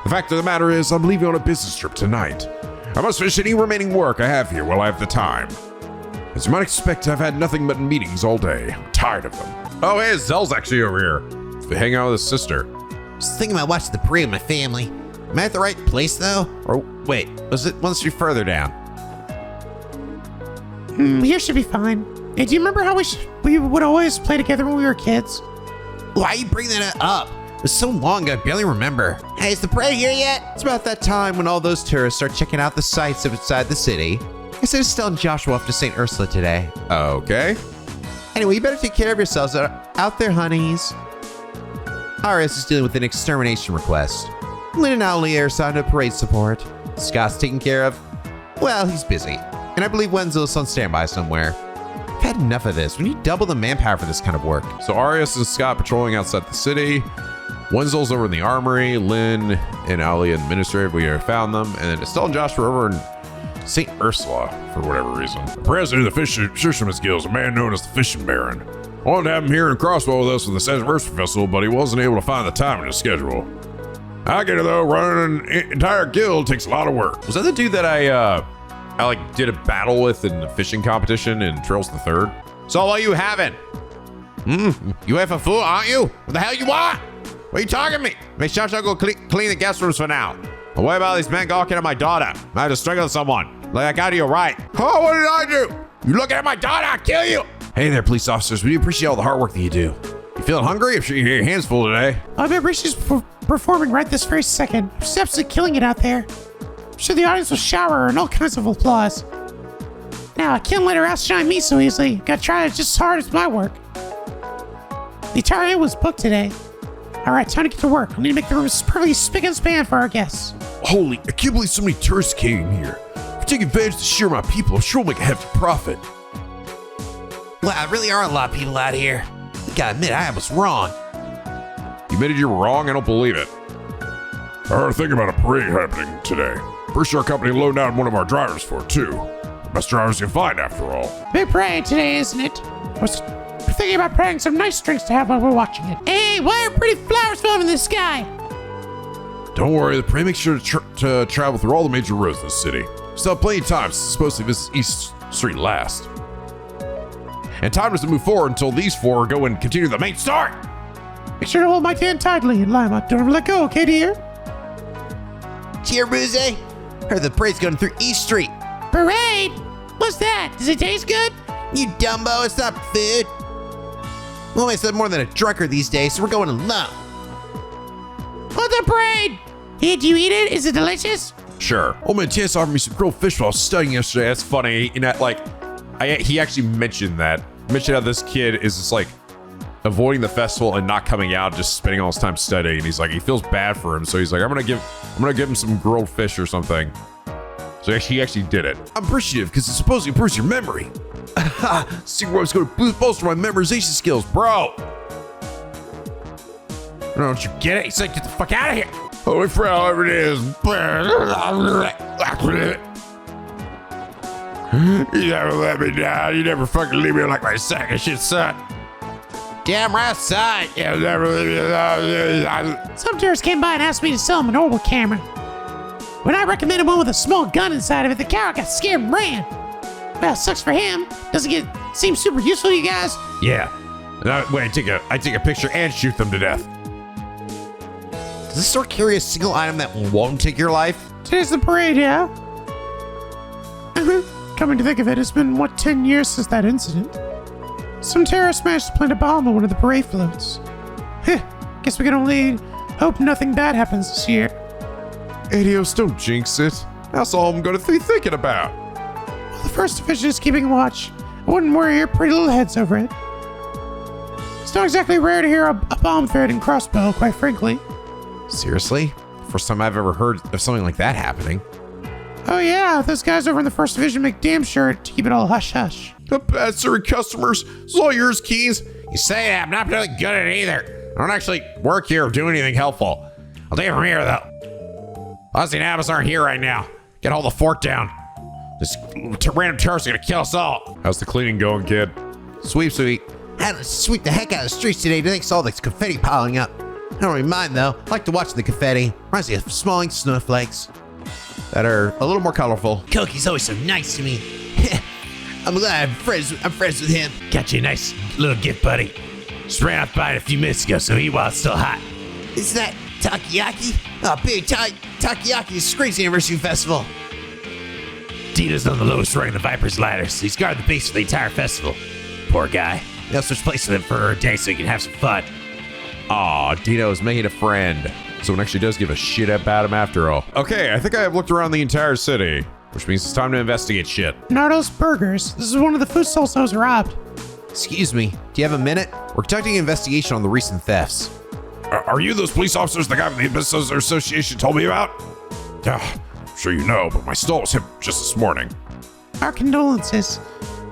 The fact of the matter is, I'm leaving on a business trip tonight. I must finish any remaining work I have here while I have the time. As you might expect, I've had nothing but meetings all day. I'm tired of them. Oh, hey, Zell's actually over here. To hang out with his sister. Just thinking about watching the parade with my family. Am I at the right place, though? Or wait, was it one street further down? Here should be fine. Hey, do you remember how we would always play together when we were kids? Why are you bringing that up? It was so long ago, I barely remember. Hey, is the parade here yet? It's about that time when all those tourists start checking out the sights outside the city. I said Estelle and Joshua off to St. Ursula today. Okay. Anyway, you better take care of yourselves out there, honeys. Arias is dealing with an extermination request. Lynn and Elie are assigned to parade support. Scott's taken care of. Well, he's busy. And I believe Wenzel's on standby somewhere. I've had enough of this. We need double the manpower for this kind of work. So Arias and Scott patrolling outside the city. Wenzel's over in the armory. Lynn and Elie administrative. We found them. And then Estelle and Josh were over in St. Ursula for whatever reason. The president of the Fisherman's Guild is a man known as the Fishing Baron. I wanted to have him here in Crossbell with us for the anniversary festival, but he wasn't able to find the time in his schedule. I get it though, running an entire guild takes a lot of work. Was that the dude that I did a battle with in the fishing competition in Trails the Third? So what you having? You have a fool, aren't you? What the hell you want? What are you talking to me? Make sure I go clean the guest rooms for now. And what about these men gawking at my daughter? I had to strangle someone. Like I got you right. Oh, what did I do? You looking at my daughter, I'll kill you. Hey there, police officers. We appreciate all the hard work that you do. You feeling hungry? I'm sure your hands full today. I remember she's performing right this very second. She's absolutely killing it out there. I'm sure the audience will shower her and all kinds of applause. Now, I can't let her outshine me so easily. Gotta try it just as hard as my work. The entire inn was booked today. Alright, time to get to work. I need to make the rooms perfectly spick and span for our guests. Holy, I can't believe so many tourists came here. If we take advantage of the sheer amount of people, I'm sure we'll make a hefty profit. Wow, there really are a lot of people out here. I gotta admit, I was wrong. You admitted you were wrong? I don't believe it. I heard a thing about a parade happening today. Pretty sure our company loaned out one of our drivers for it, too. The best drivers you can find, after all. Big parade today, isn't it? I was thinking about preparing some nice drinks to have while we're watching it. Hey, why are pretty flowers falling in the sky? Don't worry, the parade makes sure to travel through all the major roads in the city. Still have plenty of time since it's supposed to visit East Street last. And time is to move forward until these four go and continue the main story. Make sure to hold my hand tightly and Lima. Don't ever let go, okay, dear? Cheer, Booze. Heard the parade's going through East Street. Parade? What's that? Does it taste good? You dumbo, it's not food. Well, I said more than a drunker these days, so we're going alone. What's the parade? Did you eat it? Is it delicious? Sure. Old man Chance offered me some grilled fish while I was studying yesterday. That's funny. You know, he actually mentioned that. Mentioned how this kid is just like avoiding the festival and not coming out, just spending all his time studying. And he's like, he feels bad for him, so he's like, I'm gonna give him some grilled fish or something. So he actually did it. I'm appreciative because it supposedly improves your memory. Secret weap's gonna bolster my memorization skills, bro. Don't you get it? He said, get the fuck out of here. Holy frail, whatever it is. You never let me down. You never fucking leave me like my sack of shit, son. Damn right, son. You'll never leave me alone. Some tourists came by and asked me to sell them an old camera. When I recommended one with a small gun inside of it, the cow got scared and ran. Well, sucks for him. Doesn't it seem super useful to you guys? Yeah. Wait, I take a picture and shoot them to death. Does this store carry a single item that won't take your life? Today's the parade, yeah? Coming to think of it, it's been, 10 years since that incident? Some terrorists managed to plant a bomb on one of the parade floats. Guess we can only hope nothing bad happens this year. Adios, don't jinx it. That's all I'm gonna be thinking about. Well, the first division is keeping watch. I wouldn't worry your pretty little heads over it. It's not exactly rare to hear a bomb threat in Crossbell, quite frankly. Seriously? First time I've ever heard of something like that happening. Oh yeah, those guys over in the first division make damn sure to keep it all hush-hush. The bad serving customers. It's all yours, Keys. You say that, I'm not really good at it either. I don't actually work here or do anything helpful. I'll take it from here, though. Ozzy and Abbas aren't here right now. Get all the fort down. This random terrorists are gonna kill us all. How's the cleaning going, kid? Sweet. I had to sweep the heck out of the streets today to thanks to all this confetti piling up. I don't really mind though. I like to watch the confetti. Reminds me of smalling snowflakes. That are a little more colorful. Koki's always so nice to me. I'm glad I'm friends with him. Got you a nice little gift, buddy. Just ran out by it a few minutes ago, so eat while it's still hot. Is that Takoyaki? Oh, big Takoyaki is Screen's Anniversary Festival. Tito's on the lowest rung of the Viper's ladder, so he's guarded the base for the entire festival. Poor guy. They'll switch places with him for a day so he can have some fun. Aw, Dino's making a friend. Someone actually does give a shit about him after all. Okay, I think I have looked around the entire city, which means it's time to investigate shit. Nardo's Burgers. This is one of the food stalls I was robbed. Excuse me, do you have a minute? We're conducting an investigation on the recent thefts. Are you those police officers the guy from the Business Association told me about? I'm sure you know, but my stall was hit just this morning. Our condolences.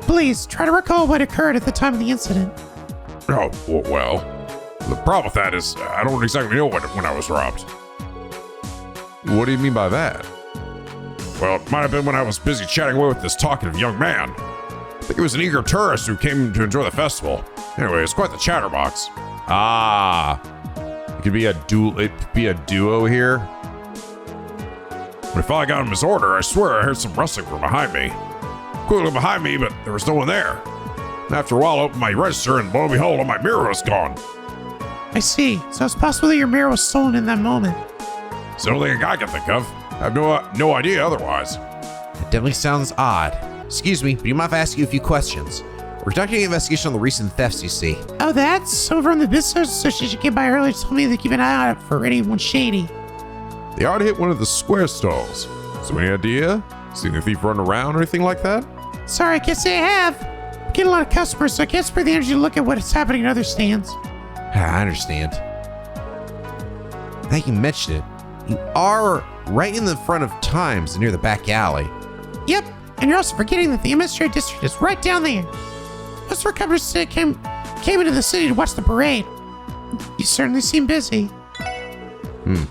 Please, try to recall what occurred at the time of the incident. Oh, well, the problem with that is I don't exactly know when I was robbed. What do you mean by that? Well, it might have been when I was busy chatting away with this talkative young man. I think he was an eager tourist who came to enjoy the festival. Anyway, it's quite the chatterbox. It could be a duo here. When I finally got him his order, I swear I heard some rustling from behind me. Quickly behind me, but there was no one there. And after a while, I opened my register, and lo and behold, all my mirror was gone. I see. So it's possible that your mirror was stolen in that moment. It's the only thing I can think of. I have no idea otherwise. That definitely sounds odd. Excuse me, but do you mind if I ask you a few questions? We're conducting an investigation on the recent thefts, you see. Oh, that's someone from the Business Association came by earlier to tell me to keep an eye out for anyone shady. They already hit one of the square stalls. So any idea? Seen the thief run around or anything like that? Sorry, I can't say I have. I get a lot of customers, so I can't spare the energy to look at what's happening in other stands. I understand. Now you mentioned it. You are right in the front of Times near the back alley. Yep, and you're also forgetting that the administrative district is right down there. Most of our customers came into the city to watch the parade. You certainly seem busy.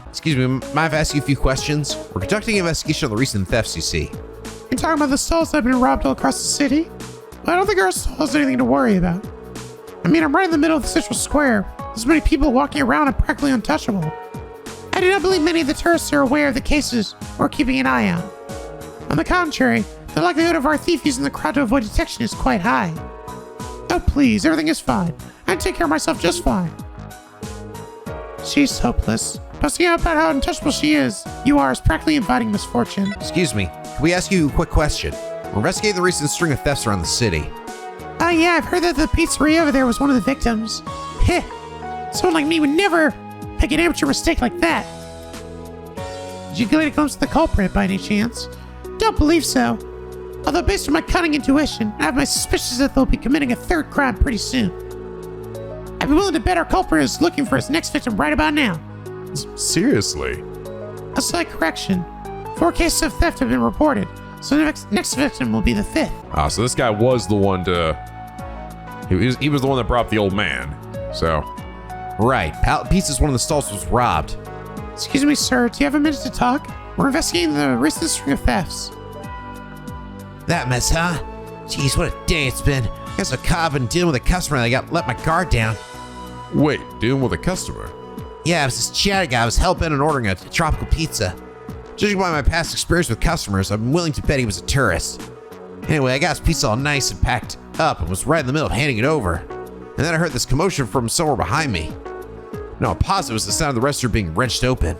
Excuse me, mind if I ask you a few questions? We're conducting an investigation on the recent thefts, you see. You're talking about the stalls that have been robbed all across the city? Well, I don't think our stall has anything to worry about. I mean, I'm right in the middle of the central square. There's many people walking around and practically untouchable. I do not believe many of the tourists are aware of the cases or keeping an eye out. On the contrary, the likelihood of our thief using the crowd to avoid detection is quite high. Oh please, everything is fine. I take care of myself just fine. She's hopeless. Posting out about how untouchable she is, you are, is practically inviting misfortune. Excuse me, can we ask you a quick question? We're investigating the recent string of thefts around the city. Oh yeah, I've heard that the pizzeria over there was one of the victims. Heh, someone like me would never make an amateur mistake like that. Did you get a glimpse of the culprit by any chance? Don't believe so. Although based on my cunning intuition, I have my suspicions that they'll be committing a third crime pretty soon. I'd be willing to bet our culprit is looking for his next victim right about now. Seriously? A slight correction. 4 cases of theft have been reported. So the next victim will be the 5th. Ah, so this guy was the one to... He was the one that brought up the old man. So... Right. Pallet Pizza's one of the stalls was robbed. Excuse me, sir. Do you have a minute to talk? We're investigating the recent string of thefts. That mess, huh? Jeez, what a day it's been. I guess I've been dealing with a customer and I let my guard down. Wait, dealing with a customer? Yeah, it was this chatty guy. I was hell-bent on ordering a tropical pizza. Judging by my past experience with customers, I'm willing to bet he was a tourist. Anyway, I got his pizza all nice and packed up and was right in the middle of handing it over. And then I heard this commotion from somewhere behind me. No, I'm positive it was the sound of the restaurant being wrenched open.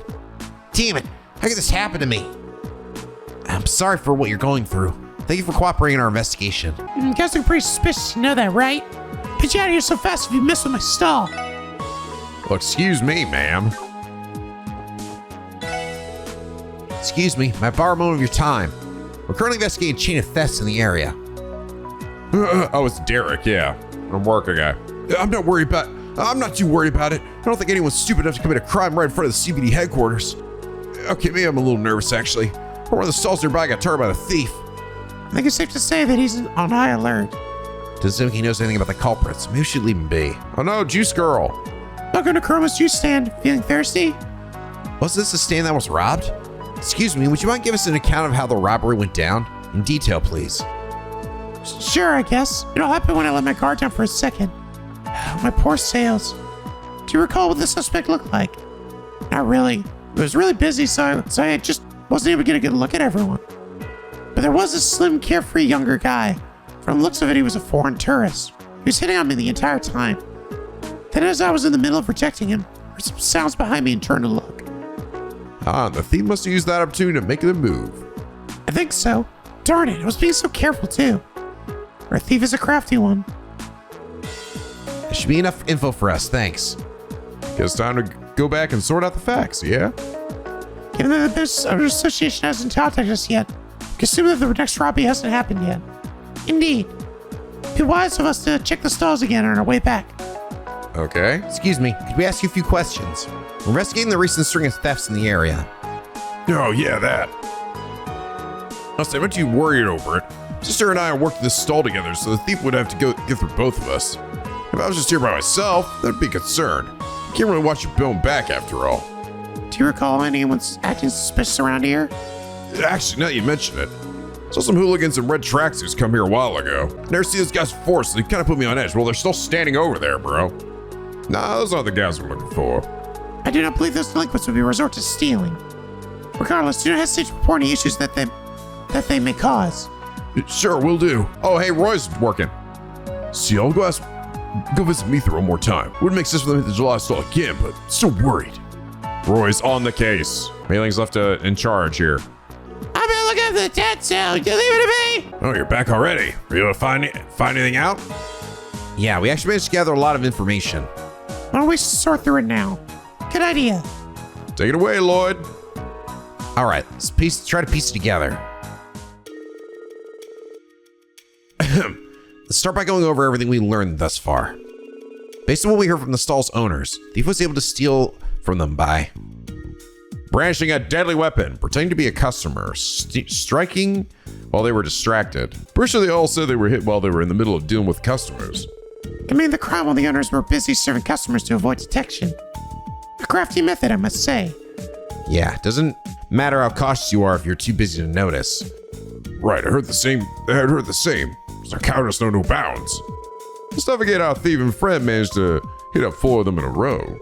Damn it! How could this happen to me? I'm sorry for what you're going through. Thank you for cooperating in our investigation. You guys look pretty suspicious, you know that, right? Get you out of here so fast if you mess with my stall. Well, excuse me, ma'am. Excuse me, may I borrow a moment of your time? We're currently investigating a chain of thefts in the area. Oh, it's Derek, yeah. I'm working guy. I'm not too worried about it. I don't think anyone's stupid enough to commit a crime right in front of the CBD headquarters. Okay, maybe I'm a little nervous, actually. One of the stalls nearby got targeted by a thief. I think it's safe to say that he's on high alert. Doesn't seem like he knows anything about the culprits. Maybe we should leave him be. Oh no, Juice Girl. Welcome to Chroma's Juice Stand. Feeling thirsty? Was this the stand that was robbed? Excuse me, would you mind giving us an account of how the robbery went down? In detail, please. Sure, I guess. It all happened when I let my guard down for a second. My poor sales. Do you recall what the suspect looked like? Not really. It was really busy, so I just wasn't able to get a good look at everyone. But there was a slim, carefree younger guy. From the looks of it, he was a foreign tourist. He was hitting on me the entire time. Then as I was in the middle of rejecting him, I heard some sounds behind me and turned to look. Ah, the thief must have used that opportunity to make the move. I think so. Darn it, I was being so careful too. Our thief is a crafty one. There should be enough info for us, thanks. Guess time to go back and sort out the facts, yeah? Given that the business owners association hasn't contacted us yet, we can assume that the next robbery hasn't happened yet. Indeed. It'd be wise of us to check the stalls again on our way back. Okay. Excuse me, could we ask you a few questions? We're investigating the recent string of thefts in the area. Oh, yeah, that. I'll say, I'm not too worried over it. Sister and I worked this stall together, so the thief would have to get through both of us. If I was just here by myself, that'd be concerned. You can't really watch your bone back after all. Do you recall anyone's acting suspicious around here? Actually, now you mention it. Saw some hooligans in red tracksuits come here a while ago. Never see those guys before, so they kind of put me on edge. Well, they're still standing over there, bro. Nah, those aren't the guys I'm looking for. I do not believe those delinquents would be resort to stealing. Regardless, do not hesitate to report any issues that they may cause. Sure, will do. Oh, hey, Roy's working. See, I'll go visit Mithra one more time. Wouldn't make sense for them to hit the July stall again, but still worried. Roy's on the case. Mailing's left in charge here. I'm gonna look after the tent sale. You leave it to me? Oh, you're back already. Were you able to find anything out? Yeah, we actually managed to gather a lot of information. Why don't we sort through it now? Good idea. Take it away, Lloyd. All right, let's try to piece it together. Let's start by going over everything we learned thus far. Based on what we heard from the stall's owners, the thief was able to steal from them by brandishing a deadly weapon, pretending to be a customer, striking while they were distracted. Pretty sure they all said they were hit while they were in the middle of dealing with customers. Committing the crime while the owners were busy serving customers to avoid detection. A crafty method, I must say. Yeah, it doesn't matter how cautious you are if you're too busy to notice. Right, I heard the same. Our cowardice know no bounds. Let's not forget how Thief and Fred managed to hit up 4 of them in a row.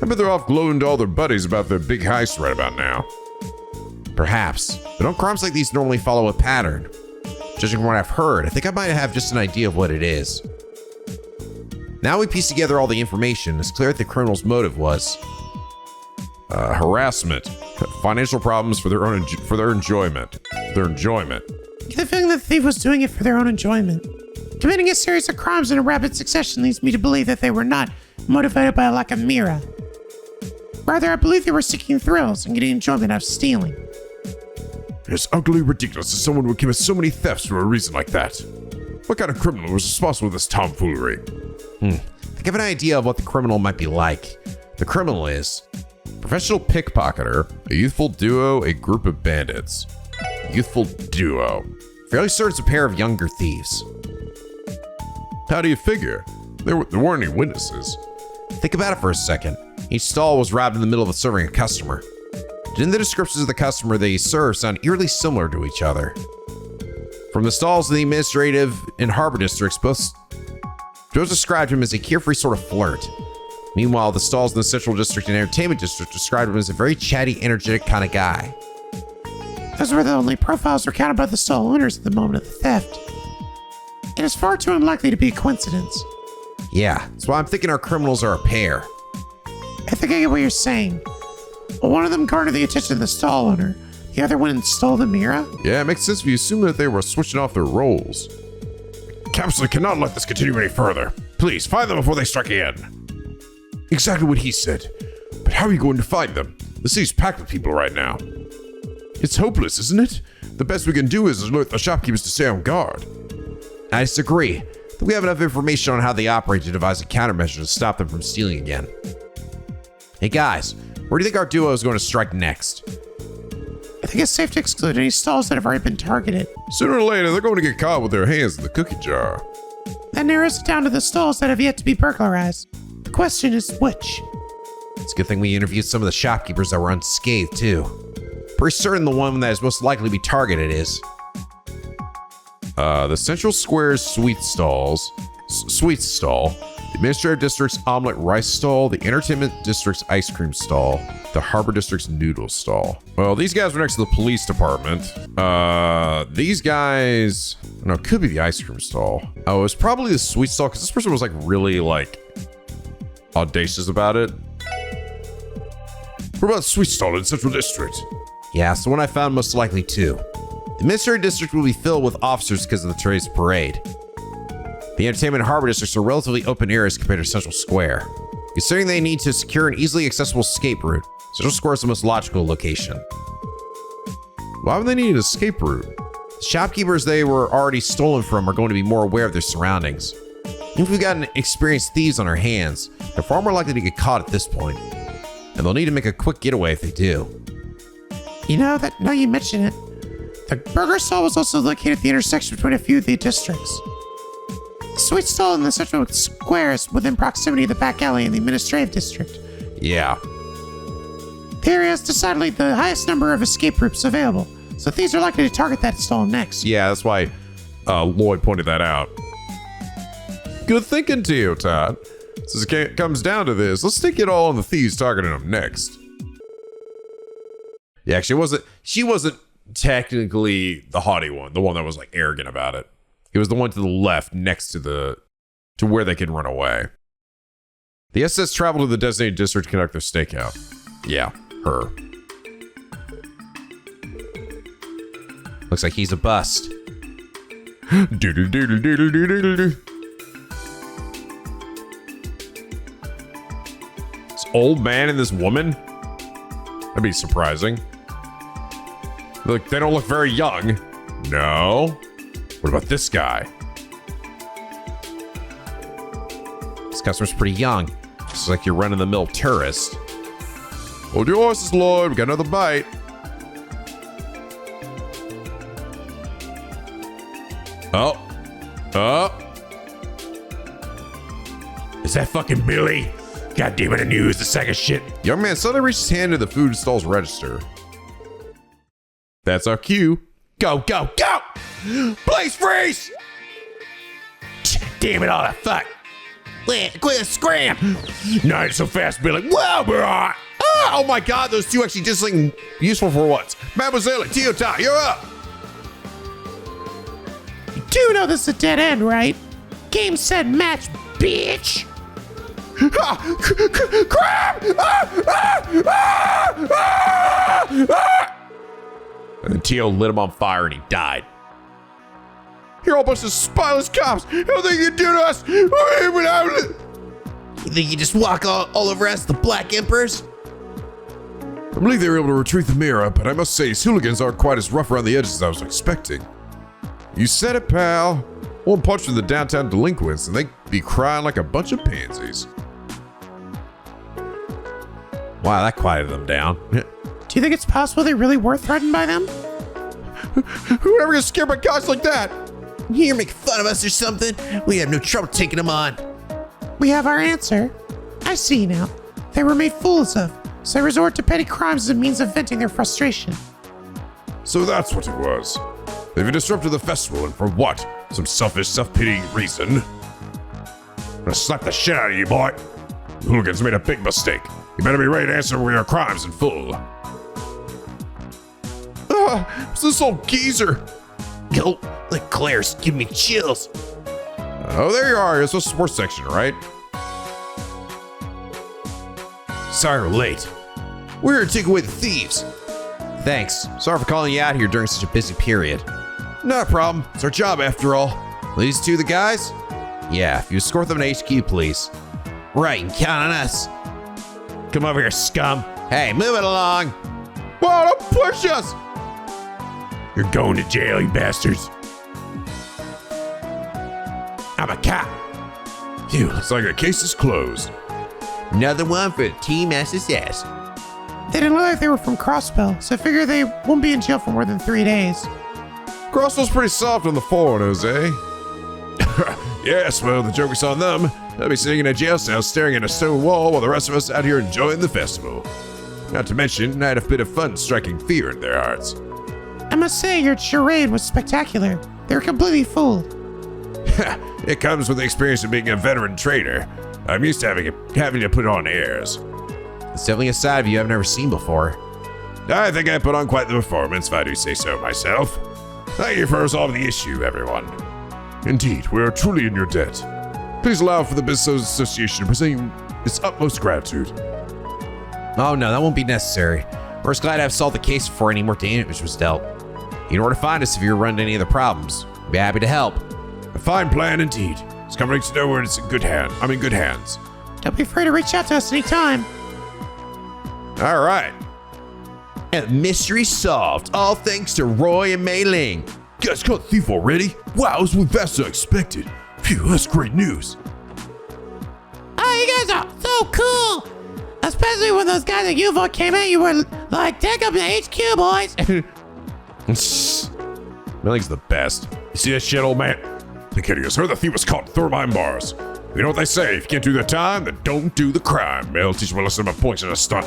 I bet they're off gloating to all their buddies about their big heist right about now. Perhaps, but don't crimes like these normally follow a pattern? Judging from what I've heard, I think I might have just an idea of what it is. Now we piece together all the information, it's clear that the criminal's motive was harassment, financial problems for their enjoyment. I get the feeling that the thief was doing it for their own enjoyment. Committing a series of crimes in a rapid succession leads me to believe that they were not motivated by a lack of mira. Rather, I believe they were seeking thrills and getting enjoyment out of stealing. It's utterly ridiculous that someone would commit so many thefts for a reason like that. What kind of criminal was responsible for this tomfoolery? To give an idea of what the criminal might be like, the criminal is professional pickpocketer, a youthful duo, a group of bandits. youthful duo. Fairly certain it's a pair of younger thieves. How do you figure? There weren't any witnesses. Think about it for a second. Each stall was robbed in the middle of serving a customer. Didn't the descriptions of the customer they served sound eerily similar to each other? From the stalls in the administrative and harbor districts, both described him as a carefree sort of flirt. Meanwhile, the stalls in the central district and entertainment district described him as a very chatty, energetic kind of guy. Those were the only profiles recounted by the stall owners at the moment of the theft. It is far too unlikely to be a coincidence. Yeah, that's why I'm thinking our criminals are a pair. I think I get what you're saying. Well, one of them garnered the attention of the stall owner. The other one installed the mirror? Yeah, it makes sense if you assume that they were switching off their roles. Captain cannot let this continue any further. Please, find them before they strike again. Exactly what he said. But how are you going to find them? The city's packed with people right now. It's hopeless, isn't it? The best we can do is alert the shopkeepers to stay on guard. I disagree. We have enough information on how they operate to devise a countermeasure to stop them from stealing again. Hey guys, where do you think our duo is going to strike next? I think it's safe to exclude any stalls that have already been targeted. Sooner or later, they're going to get caught with their hands in the cookie jar. That narrows it down to the stalls that have yet to be burglarized. The question is which? It's a good thing we interviewed some of the shopkeepers that were unscathed too. Pretty certain the one that is most likely to be targeted is The Central Square's sweet stall, the Administrative District's omelet rice stall, the Entertainment District's ice cream stall, the Harbor District's noodle stall. Well, these guys were next to the police department. These guys, no, it could be the ice cream stall. Oh, it was probably the sweet stall because this person was like really like audacious about it. What about the sweet stall in Central District? Yeah, it's the one I found most likely too. The Administrative District will be filled with officers because of today's parade. The Entertainment and Harbor Districts are relatively open areas compared to Central Square. Considering they need to secure an easily accessible escape route, Central Square is the most logical location. Why would they need an escape route? The shopkeepers they were already stolen from are going to be more aware of their surroundings. Even if we've got experienced thieves on our hands, they're far more likely to get caught at this point. And they'll need to make a quick getaway if they do. You know, now you mention it, the burger stall was also located at the intersection between a few of the districts. The sweet stall in the Central Square is within proximity of the back alley in the Administrative District. Yeah. The area has decidedly the highest number of escape routes available, so thieves are likely to target that stall next. Yeah, that's why Lloyd pointed that out. Good thinking, Tio Todd. Since it comes down to this, let's stick it all on the thieves targeting them next. Yeah, she wasn't technically the haughty one, the one that was like arrogant about it. It was the one to the left next to where they could run away. The SS traveled to the designated district to conduct their stakeout. Yeah, her. Looks like he's a bust. Doodle doodle doodle doodle doodle. This old man and this woman? That'd be surprising. Look, they don't look very young. No. What about this guy? This customer's pretty young. Looks like you're run-of-the-mill tourist. Hold your horses, Lloyd. We got another bite. Oh. Is that fucking Billy? God damn it, I knew he was the sack of shit. Young man suddenly reached his hand to the food stall's register. That's our cue. Go, go, go! Please freeze! Damn it all, fuck! Quit scram! Not so fast, Billy. Whoa, bro! Oh my god, those two actually did something useful for once. Mademoiselle, Tio Ta, you're up! You do know this is a dead end, right? Game, set, match, bitch! And then Tio lit him on fire and he died. You're all a bunch of spineless cops. How they can do to us? You think you just walk all over us, the Black Emperors? I believe they were able to retrieve the mirror, but I must say, his hooligans aren't quite as rough around the edges as I was expecting. You said it, pal. One punch from the downtown delinquents, and they'd be crying like a bunch of pansies. Wow, that quieted them down. Do you think it's possible they really were threatened by them? Who ever gets scared by guys like that? You're making fun of us or something? We have no trouble taking them on. We have our answer. I see now. They were made fools of, so they resort to petty crimes as a means of venting their frustration. So that's what it was. They've disrupted the festival, and for what? Some selfish, self-pitying reason? I'm gonna slap the shit out of you, boy. The hooligans made a big mistake. You better be ready to answer for your crimes in full. It's this old geezer. Yo, the glares give me chills. Oh, there you are. It's the sports section, right? Sorry we're late. We're here to take away the thieves. Thanks. Sorry for calling you out here during such a busy period. Not a problem. It's our job after all. These two the guys? Yeah, if you escort them to HQ, please. Right, and count on us. Come over here, scum. Hey, move it along. Whoa, don't push us. You're going to jail, you bastards. I'm a cop. Phew, looks like the case is closed. Another one for Team SSS. They didn't look like they were from Crossbell, so I figure they won't be in jail for more than 3 days. Crossbell's pretty soft on the foreigners, eh? Yes, well, the joke is on them. They'll be sitting in a jail cell staring at a stone wall while the rest of us out here enjoying the festival. Not to mention, I had a bit of fun striking fear in their hearts. I must say, your charade was spectacular. They were completely fooled. It comes with the experience of being a veteran trader. I'm used to having to put on airs. It's definitely a side of you I've never seen before. I think I put on quite the performance, if I do say so myself. Thank you for resolving the issue, everyone. Indeed, we are truly in your debt. Please allow for the Business Association to present you its utmost gratitude. Oh no, that won't be necessary. We're just glad to have solved the case before any more damage was dealt. You know where to find us if you run into any of the problems. We'd be happy to help. A fine plan indeed. It's coming to know where it's in good hands. Don't be afraid to reach out to us anytime. All right. And mystery solved, all thanks to Roy and Mei Ling. You guys caught the thief already? Wow, it was way faster than I expected. Phew, that's great news. Oh, you guys are so cool! Especially when those guys at UFO came at you were like, take up the HQ, boys! Milling's the best. You see that shit, old man? The kid has heard the thief was caught in thermite bars. You know what they say, if you can't do the time, then don't do the crime. They'll teach him a lesson about points in a stunt.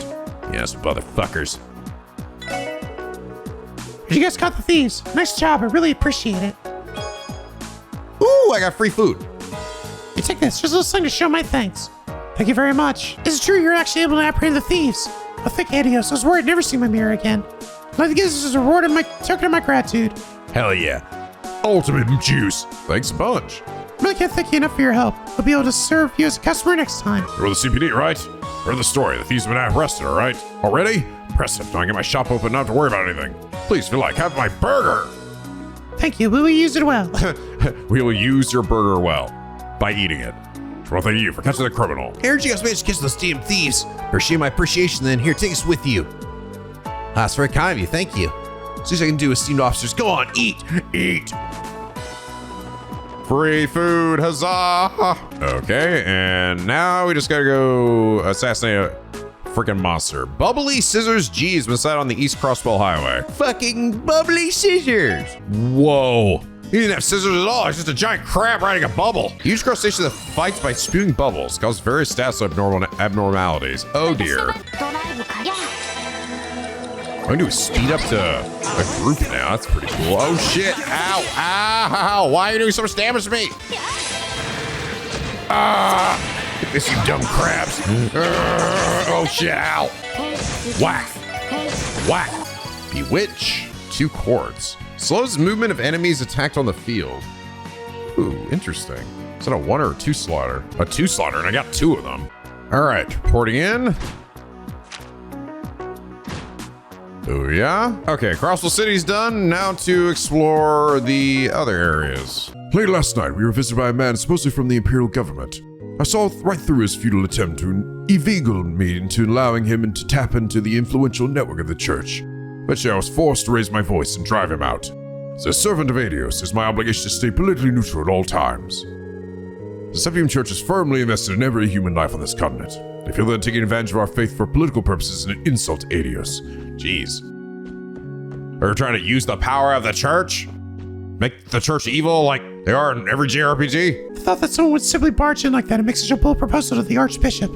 Yes, motherfuckers. You guys caught the thieves. Nice job, I really appreciate it. Ooh, I got free food. You take this, just a little something to show my thanks. Thank you very much. Is it true you're actually able to apprehend the thieves? Oh, thank Adios. I was worried I'd never see my mirror again. I'd like to give this as a reward of my token of my gratitude. Hell yeah. Ultimate juice. Thanks a bunch. I really can't thank you enough for your help. I'll be able to serve you as a customer next time. You're the CPD, right? Heard the story. The thieves have been arrested, all right? Already? Impressive. Don't get my shop open, not have to worry about anything. Please, if you like, have my burger. Thank you, we will use it well. We will use your burger well by eating it. Well, thank you for catching the criminal. I heard you guys managed to catch those damn thieves. Appreciate my appreciation then. Here, take us with you. That's very kind of you. Thank you. Least I can do, esteemed officers. Go on, eat. Eat. Free food, huzzah! Okay, and now we just gotta go assassinate a freaking monster. Bubbly Scissors G has been sighted on the East Crossbell Highway. Fucking bubbly scissors. Whoa. He didn't have scissors at all. It's just a giant crab riding a bubble. Huge crustacean that fights by spewing bubbles, causes various stats abnormalities. Oh dear. I'm gonna do a speed up to a group now. That's pretty cool. Oh shit. Ow. Ow. Why are you doing so much damage to me? Get this, you dumb crabs. Oh shit, ow. Whack. Whack. Bewitch. 2 quartz. Slows movement of enemies attacked on the field. Ooh, interesting. Is that a 1 or a 2 slaughter? A 2 slaughter, and I got 2 of them. All right, reporting in. Oh yeah? Okay, Crossbell City's done. Now to explore the other areas. Late last night, we were visited by a man supposedly from the Imperial government. I saw right through his futile attempt to inveigle me into allowing him to tap into the influential network of the church. But I was forced to raise my voice and drive him out. As a servant of Adios, it's my obligation to stay politically neutral at all times. The Septium Church is firmly invested in every human life on this continent. They feel that taking advantage of our faith for political purposes is an insult to Adios. Jeez. Or trying to use the power of the church? Make the church evil like they are in every JRPG? I thought that someone would simply barge in like that and make such a bold proposal to the Archbishop.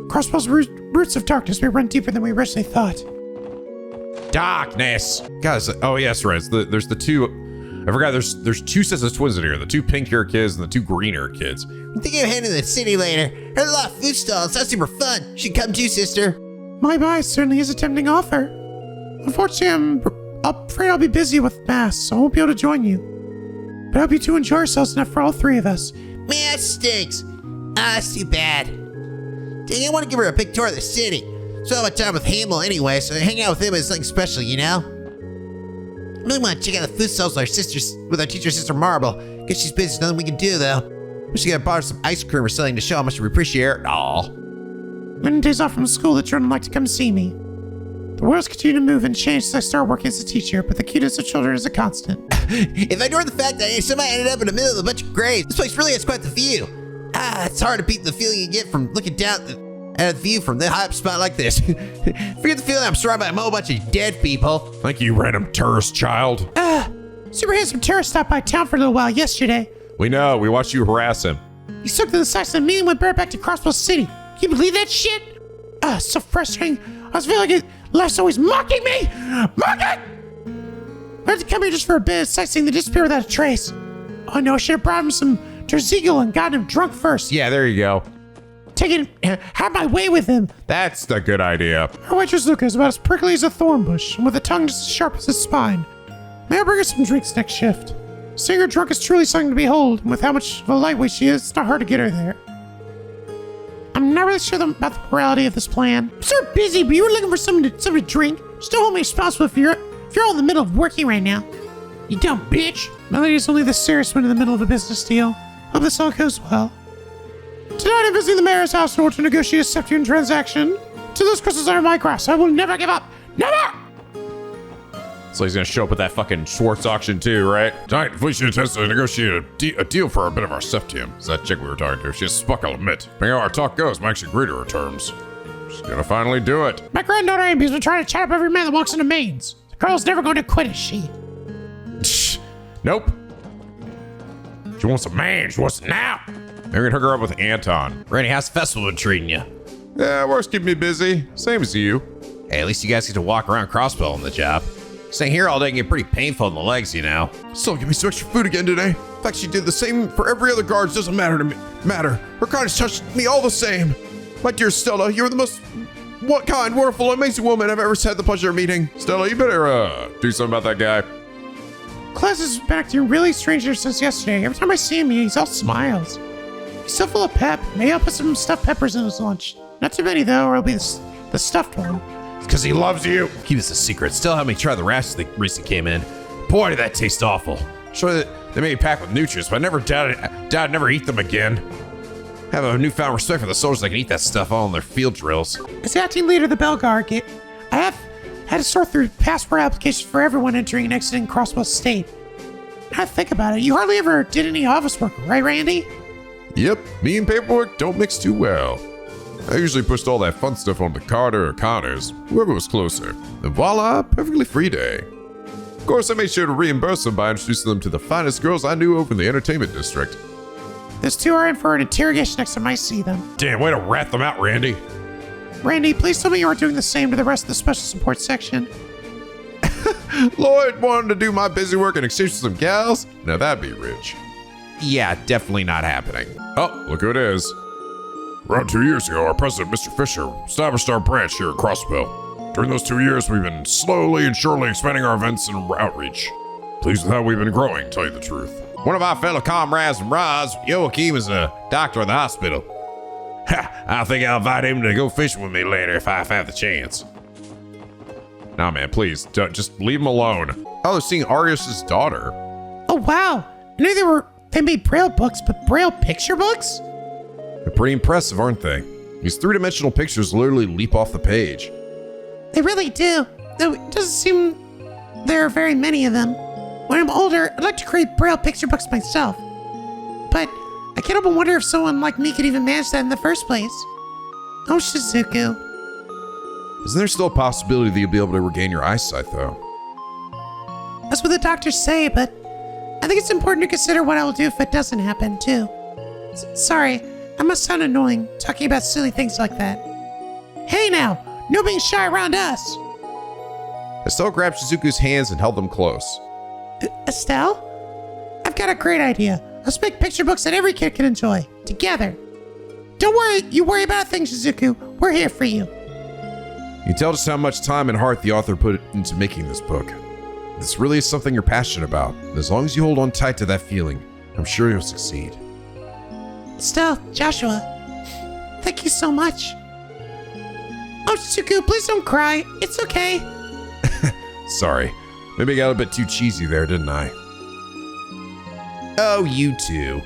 Crossbell's roots of darkness may run deeper than we originally thought. Darkness! Guys, oh yes, right. There's the two... I forgot there's two sets of twins in here. The two pink-haired kids and the two green-haired kids. I'm thinking of heading to the city later. Heard a lot of food stalls. Sounds super fun. Should come too, sister. My certainly is a tempting offer. Unfortunately, I'm afraid I'll be busy with Mass, so I won't be able to join you. But I hope you two enjoy yourselves enough for all three of us. Man, that stinks. That's too bad. Dang, I want to give her a big tour of the city. So I have time with Hamill anyway, so hanging out with him is something special, you know? I really want to check out the food stalls with our teacher, Sister Marble. Guess she's busy, nothing we can do, though. We should get bought some ice cream or something to show how much we appreciate her. Aw. When days off from school, the children like to come see me. The world's continue to move and change since I started working as a teacher, but the cuteness of children is a constant. If I ignore the fact that somebody ended up in the middle of a bunch of graves, this place really has quite the view. It's hard to beat the feeling you get from looking down at a view from the high up spot like this. Forget the feeling I'm surrounded by a whole bunch of dead people. Thank you, random tourist child. Super handsome tourist stopped by town for a little while yesterday. We know. We watched you harass him. He stuck to the side of the meeting and went back to Crossbell City. Can you believe that shit? So frustrating. I was feeling like life's always mocking me. Mocking! I had to come here just for a bit of sightseeing. They disappeared without a trace. Oh no, I should have brought him some Terziegel and gotten him drunk first. Yeah, there you go. Had my way with him. That's the good idea. Our waitress Luca is about as prickly as a thorn bush, and with a tongue just as sharp as his spine. May I bring her some drinks next shift? Seeing her drunk is truly something to behold, and with how much of a lightweight she is, it's not hard to get her there. I'm not really sure about the morality of this plan. I'm so busy, but you were looking for something to drink. Just don't hold me responsible if you're all in the middle of working right now. You dumb bitch. My lady's only the serious one in the middle of a business deal. Hope this all goes well. Tonight I'm visiting the mayor's house in order to negotiate a Septian transaction. To those crystals are my grass. I will never give up. Never! So he's gonna show up at that fucking Schwartz auction too, right? Tonight, Felicia attempts to negotiate a deal for a bit of our septium. Is that chick we were talking to? She's Spuck, I'll admit. Depending on how our talk goes, might actually agree to her terms. She's gonna finally do it. My granddaughter Amy's been trying to chat up every man that walks into Maine's. The girl's never going to quit, is she? Nope. She wants a man. She wants it now. Maybe we can hook her up with Anton. Randy, how's the festival been treating you? Yeah, work's keeping me busy. Same as you. Hey, at least you guys get to walk around Crossbell on the job. Staying here all day can get pretty painful in the legs, you know. Still give me some extra food again today. In fact, she did the same for every other guard. It doesn't matter to me. Her kindness touched me all the same. My dear Stella, you're the most kind, wonderful, amazing woman I've ever had the pleasure of meeting. Stella, you better do something about that guy. Class has been acting really strange here since yesterday. Every time I see him, he's all smiles. He's so full of pep. Maybe I'll put some stuffed peppers in his lunch. Not too many, though, or it'll be the stuffed one. It's because he loves you. Keep this a secret. Still have me try the rashes that recently came in. Boy, did that taste awful. Sure that they may be packed with nutrients, but I never doubted I'd never eat them again. Have a newfound respect for the soldiers that can eat that stuff all in their field drills. As the team leader of the Belgar, I have had to sort through passport applications for everyone entering and exiting Crossbell State. Now think about it, you hardly ever did any office work, right, Randy? Yep, me and paperwork don't mix too well. I usually pushed all that fun stuff on to Carter or Connors, whoever was closer. And voila, perfectly free day. Of course, I made sure to reimburse them by introducing them to the finest girls I knew over in the entertainment district. Those two are in for an interrogation next time I see them. Damn, way to rat them out, Randy. Randy, please tell me you aren't doing the same to the rest of the special support section. Lloyd wanted to do my busy work in exchange for some gals? Now that'd be rich. Yeah, definitely not happening. Oh, look who it is. Around 2 years ago, our president, Mr. Fisher, established our branch here at Crossbell. During those 2 years, we've been slowly and surely expanding our events and outreach. Pleased with how we've been growing, to tell you the truth. One of our fellow comrades from Roz, Joachim, is a doctor in the hospital. Ha! I think I'll invite him to go fishing with me later if I have the chance. Nah, man, please, just leave him alone. Oh, they're seeing Arius' daughter. Oh, wow. I knew they made Braille books, but Braille picture books? They're pretty impressive, aren't they? These three-dimensional pictures literally leap off the page. They really do. Though it doesn't seem there are very many of them. When I'm older, I'd like to create Braille picture books myself. But I can't help but wonder if someone like me could even manage that in the first place. Oh, Shizuku. Isn't there still a possibility that you'll be able to regain your eyesight, though? That's what the doctors say, but I think it's important to consider what I will do if it doesn't happen, too. Sorry, I must sound annoying talking about silly things like that. Hey now, no being shy around us. Estelle grabbed Shizuku's hands and held them close. Estelle? I've got a great idea. Let's make picture books that every kid can enjoy, together. Don't worry about a thing, Shizuku. We're here for you. You can tell just how much time and heart the author put into making this book. This really is something you're passionate about. And as long as you hold on tight to that feeling, I'm sure you'll succeed. Estelle, Joshua, thank you so much. Oh, Shizuku, please don't cry. It's okay. Sorry. Maybe I got a bit too cheesy there, didn't I? Oh, you two.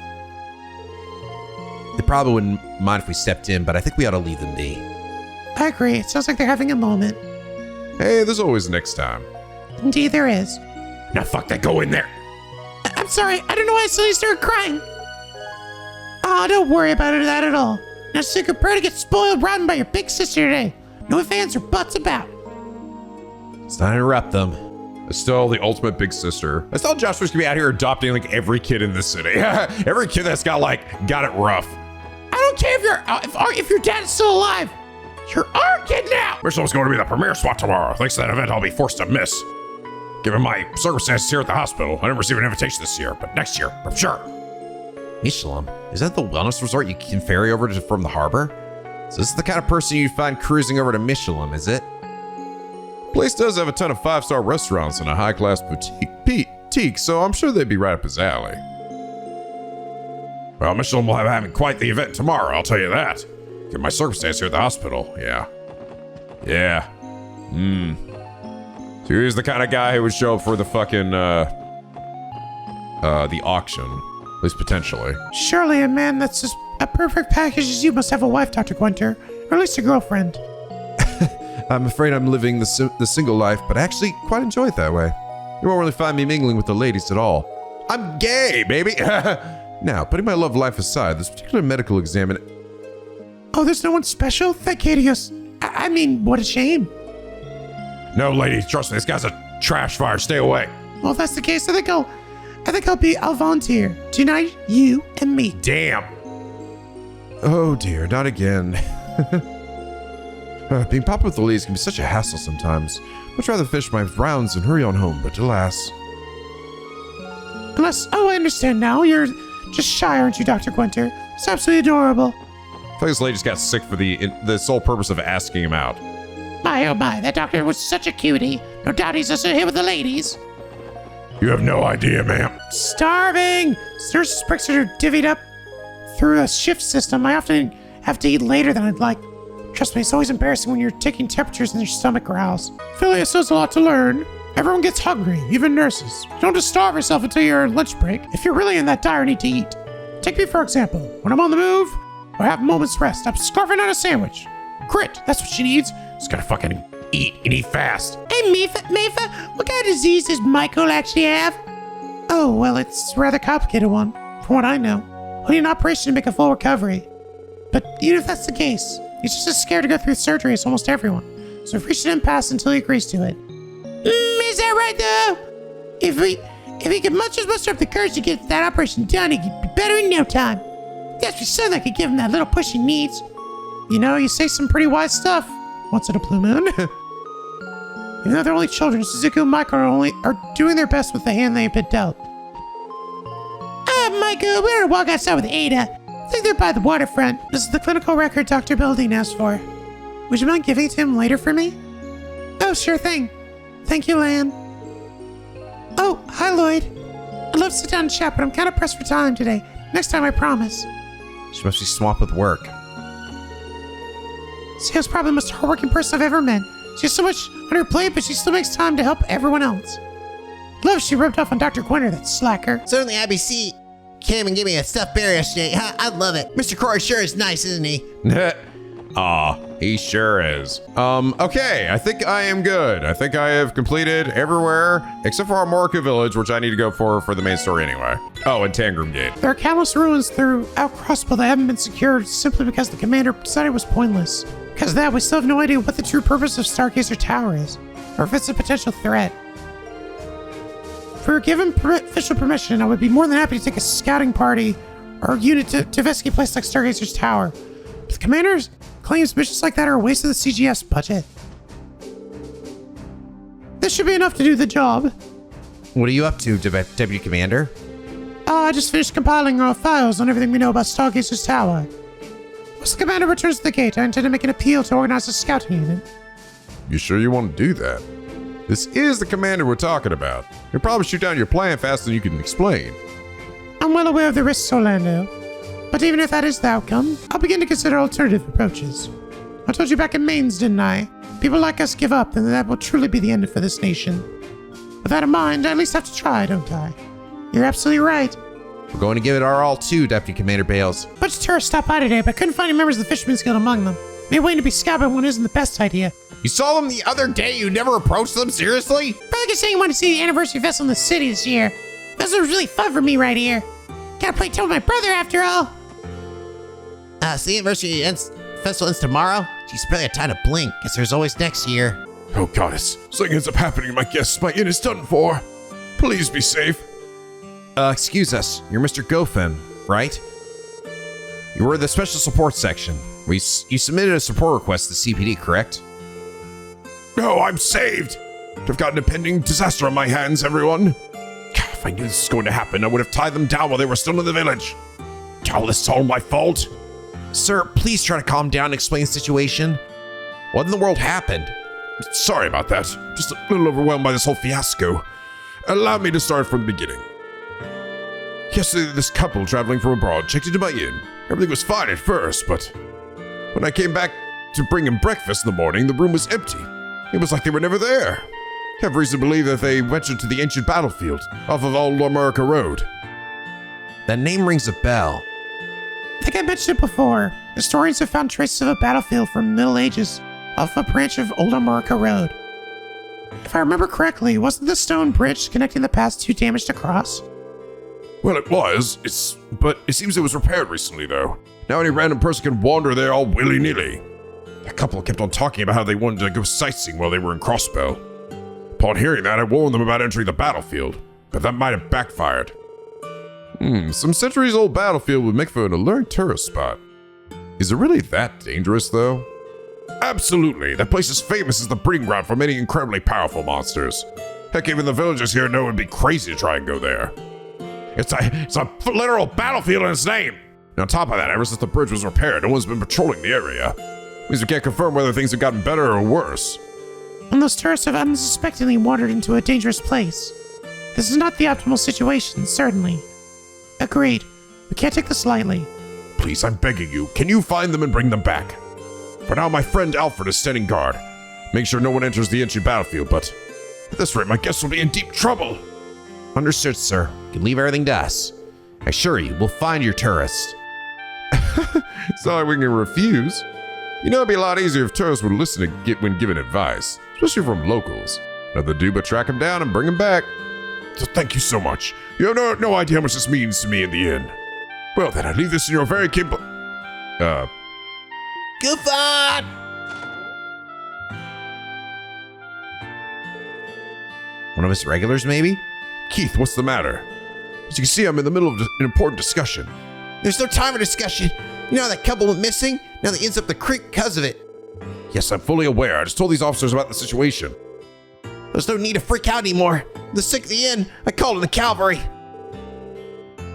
They probably wouldn't mind if we stepped in, but I think we ought to leave them be. I agree. It sounds like they're having a moment. Hey, there's always next time. Indeed, there is. Now fuck that, go in there. I'm sorry. I don't know why I suddenly started crying. Oh, don't worry about that at all. Now, Shizuku, prepare to get spoiled rotten by your big sister today. No ifs, ands, or buts about it. Let's not interrupt them. Estelle, the ultimate big sister. Estelle and Joshua's gonna be out here adopting like every kid in this city. Every kid that's got it rough. I don't care if your dad is still alive. You're our kid now. Michelle's going to be the premiere spot tomorrow. Thanks to that event I'll be forced to miss. Given my circumstances here at the hospital, I didn't receive an invitation this year, but next year, for sure. Michelin? Is that the wellness resort you can ferry over to from the harbor? So this is the kind of person you'd find cruising over to Michelin, is it? Place does have a ton of 5-star restaurants and a high-class boutique, so I'm sure they'd be right up his alley. Well, Michelin will have having quite the event tomorrow, I'll tell you that. Given my circumstance here at the hospital, yeah. So he's the kind of guy who would show up for the fucking, the auction. At least potentially. Surely a man that's as a perfect package as you must have a wife, Dr. Gwenter. Or at least a girlfriend. I'm afraid I'm living the single life, but I actually quite enjoy it that way. You won't really find me mingling with the ladies at all. I'm gay, baby! Now, putting my love life aside, this particular medical examine... Oh, there's no one special? Thank Adios. I mean, what a shame. No, lady, trust me, this guy's a trash fire. Stay away. Well, if that's the case, I think I'll volunteer. Tonight, you and me. Damn. Oh dear, not again. Being popular with the ladies can be such a hassle sometimes. Much rather finish my rounds and hurry on home, but alas. Oh, I understand now. You're just shy, aren't you, Dr. Gwenter? It's absolutely adorable. I feel like this lady just got sick for the sole purpose of asking him out. My, oh my, that doctor was such a cutie. No doubt he's just here with the ladies. You have no idea, ma'am. Starving! Nurses' breaks are divvied up through a shift system. I often have to eat later than I'd like. Trust me, it's always embarrassing when you're taking temperatures and your stomach growls. Phileas has a lot to learn. Everyone gets hungry, even nurses. You don't just starve yourself until your lunch break if you're really in that dire need to eat. Take me for example. When I'm on the move, or have moments rest, I'm scarfing out a sandwich. Grit, that's what she needs. Just gotta fucking eat and eat fast. Hey, Mifa, what kind of disease does Michael actually have? Oh, well, it's a rather complicated one, from what I know. He'll need an operation to make a full recovery. But even if that's the case, he's just as scared to go through surgery as almost everyone. So we've reached an impasse until he agrees to it. Is that right, though? If he could just muster up the courage to get that operation done, he could be better in no time. That's for son that could give him that little push he needs. You know, you say some pretty wise stuff. Once in a blue moon. Even though they're only children, Shizuku and Michael are doing their best with the hand they've been dealt. Michael, we're gonna walk outside with Ada. I think they're by the waterfront. This is the clinical record Dr. Belding asked for. Would you mind giving it to him later for me? Oh, sure thing. Thank you, Lan. Oh, hi, Lloyd. I'd love to sit down and chat, but I'm kind of pressed for time today. Next time, I promise. She must be swamped with work. Sale's probably the most hardworking person I've ever met. She has so much on her plate, but she still makes time to help everyone else. Love she rubbed off on Dr. Gwenter, that slacker. Certainly, IBC came and gave me a stuffed bear yesterday. I love it. Mr. Corey sure is nice, isn't he? Aw, he sure is. Okay, I think I am good. I think I have completed everywhere except for Armorica Village, which I need to go for the main story anyway. Oh, and Tangram Gate. There are countless ruins throughout Crossbell that haven't been secured simply because the commander decided it was pointless. Because of that, we still have no idea what the true purpose of Stargazer Tower is, or if it's a potential threat. If we were given official permission, I would be more than happy to take a scouting party or unit to investigate places like Stargazer's Tower. But the commander claims missions like that are a waste of the CGF's budget. This should be enough to do the job. What are you up to, Deputy Commander? I just finished compiling our files on everything we know about Stargazer's Tower. Once the commander returns to the gate, I intend to make an appeal to organize a scouting unit. You sure you want to do that? This is the commander we're talking about. He'll probably shoot down your plan faster than you can explain. I'm well aware of the risks, Orlando. But even if that is the outcome, I'll begin to consider alternative approaches. I told you back in Mainz, didn't I? People like us give up, and that will truly be the end for this nation. With that in mind, I at least have to try, don't I? You're absolutely right. We're going to give it our all too, Deputy Commander Bales. A bunch of tourists stopped by today, but I couldn't find any members of the Fisherman's Guild among them. Maybe waiting to be scouted by one isn't the best idea. You saw them the other day. You never approached them? Seriously? Probably just saying you want to see the anniversary festival in the city this year. This was really fun for me right here. Gotta play tennis with my brother after all. So the anniversary festival ends tomorrow? She's barely had time to blink, guess there's always next year. Oh, goddess. Something ends up happening to my guests. My inn is done for. Please be safe. Excuse us. You're Mr. Gofen, right? You were the special support section. You submitted a support request to CPD, correct? No, I'm saved. I've got an impending disaster on my hands, everyone. If I knew this was going to happen, I would have tied them down while they were still in the village. Oh, this is all my fault. Sir, please try to calm down and explain the situation. What in the world happened? Sorry about that. Just a little overwhelmed by this whole fiasco. Allow me to start from the beginning. Yesterday, this couple traveling from abroad checked into my inn. Everything was fine at first, but when I came back to bring them breakfast in the morning, the room was empty. It was like they were never there. I have reason to believe that they ventured to the ancient battlefield off of Old America Road. That name rings a bell. I think I mentioned it before. Historians have found traces of a battlefield from the Middle Ages off a branch of Old America Road. If I remember correctly, wasn't the stone bridge connecting the past two damaged across? Well, it was. But it seems it was repaired recently, though. Now any random person can wander there all willy-nilly. The couple kept on talking about how they wanted to go sightseeing while they were in Crossbell. Upon hearing that, I warned them about entering the battlefield, but that might have backfired. Some centuries-old battlefield would make for an alluring tourist spot. Is it really that dangerous, though? Absolutely. That place is famous as the breeding ground for many incredibly powerful monsters. Heck, even the villagers here know it'd be crazy to try and go there. It's a literal battlefield in its name. And on top of that, ever since the bridge was repaired, no one's been patrolling the area. Means we can't confirm whether things have gotten better or worse. And those tourists have unsuspectingly wandered into a dangerous place. This is not the optimal situation, certainly. Agreed. We can't take this lightly. Please, I'm begging you, can you find them and bring them back? For now, my friend Alfred is standing guard. Make sure no one enters the ancient battlefield, but at this rate, my guests will be in deep trouble. Understood, sir. You can leave everything to us. I assure you, we'll find your tourist. It's not like we can refuse. You know, it'd be a lot easier if tourists would listen to when given advice, especially from locals. Nothing to do but track them down and bring them back. So thank you so much. You have no idea how much this means to me in the inn. Well, then I leave this in your very capable... Goof on! One of his regulars, maybe? Keith, what's the matter? As you can see, I'm in the middle of an important discussion. There's no time for discussion. You know how that couple went missing? Now the inn's up the creek because of it. Yes, I'm fully aware. I just told these officers about the situation. There's no need to freak out anymore. The sick of the inn, I called in the cavalry.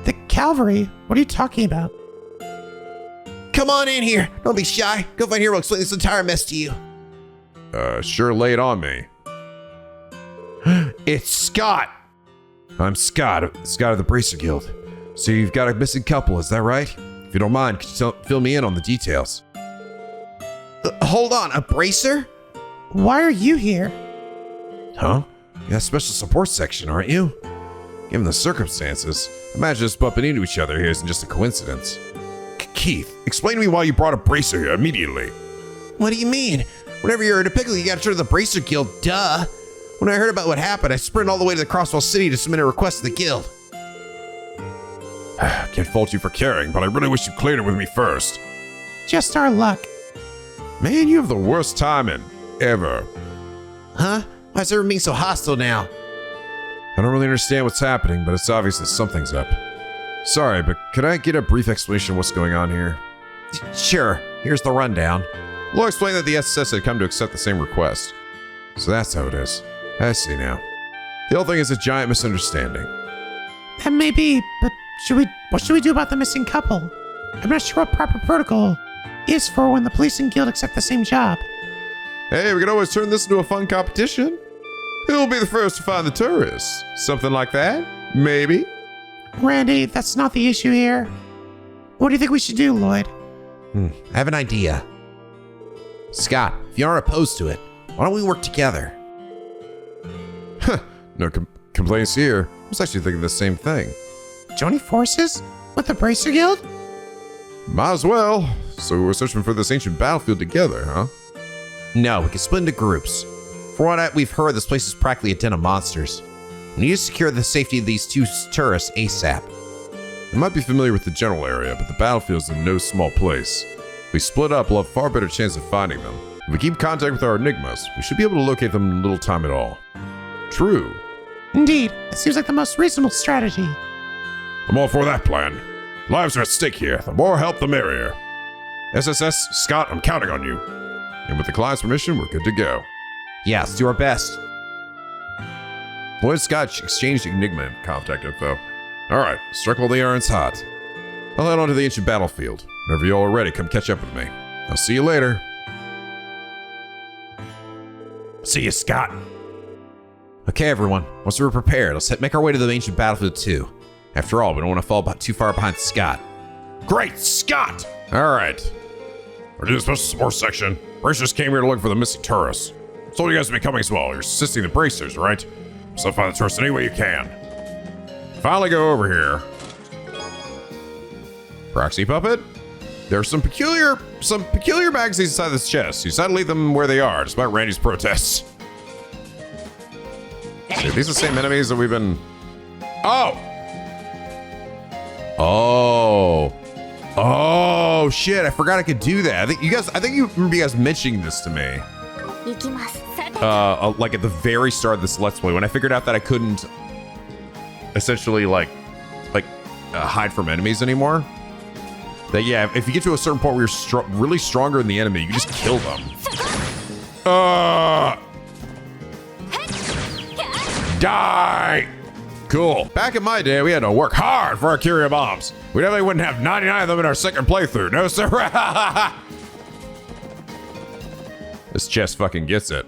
The cavalry? What are you talking about? Come on in here. Don't be shy. Go find here. We'll explain this entire mess to you. Sure, lay it on me. It's Scott! I'm Scott of the Bracer Guild. So you've got a missing couple, is that right? If you don't mind, could you fill me in on the details? Hold on, a bracer? Why are you here? Huh? You got a special support section, aren't you? Given the circumstances, imagine us bumping into each other here isn't just a coincidence. Keith, explain to me why you brought a bracer here immediately. What do you mean? Whenever you're in a pickle, you gotta turn to the Bracer Guild, duh. When I heard about what happened, I sprinted all the way to the Crossbell City to submit a request to the guild. Can't fault you for caring, but I really wish you cleared it with me first. Just our luck. Man, you have the worst timing ever. Huh? Why is everyone being so hostile now? I I don't really understand what's happening, but it's obvious that something's up. Sorry, but could I get a brief explanation of what's going on here? Sure, here's the rundown. Lloyd explained that the SSS had come to accept the same request. So that's how it is. I see now. The whole thing is a giant misunderstanding. That may be, but what should we do about the missing couple? I'm not sure what proper protocol is for when the police and guild accept the same job. Hey, we could always turn this into a fun competition. Who'll be the first to find the tourists? Something like that? Maybe. Randy, that's not the issue here. What do you think we should do, Lloyd? I have an idea. Scott, if you aren't opposed to it, why don't we work together? No complaints here. I was actually thinking the same thing. Joining forces? With the Bracer Guild? Might as well. So we're searching for this ancient battlefield together, huh? No, we can split into groups. For what we've heard, this place is practically a den of monsters. We need to secure the safety of these two tourists ASAP. You might be familiar with the general area, but the battlefield's in no small place. If we split up, we'll have a far better chance of finding them. If we keep contact with our enigmas, we should be able to locate them in little time at all. True. Indeed, it seems like the most reasonable strategy. I'm all for that plan. Lives are at stake here. The more help, the merrier. SSS, Scott, I'm counting on you. And with the client's permission, we're good to go. Yeah, let's do our best. Lloyd and Scott exchanged enigma and contact info. Alright, strike while the iron's hot. I'll head on to the ancient battlefield. Whenever y'all are ready, come catch up with me. I'll see you later. See you, Scott. Okay, everyone. Once we're prepared, let's make our way to the ancient battlefield too. After all, we don't want to fall too far behind Scott. Great Scott! Alright. We're doing a special support section. Bracers came here to look for the missing tourists. Told you guys to be coming as well. You're assisting the Bracers, right? So find the tourists any way you can. Finally go over here. Proxy puppet? There are some peculiar magazines inside this chest. You decided to leave them where they are, despite Randy's protests. Are these the same enemies that we've been... Oh! Oh, shit, I forgot I could do that. I think you remember you guys mentioning this to me. Like at the very start of this Let's Play, when I figured out that I couldn't essentially hide from enemies anymore. That, yeah, if you get to a certain point where you're really stronger than the enemy, you can just kill them. Die! Cool. Back in my day, we had to work hard for our Curia bombs. We definitely wouldn't have 99 of them in our second playthrough. No, sir. This chest fucking gets it.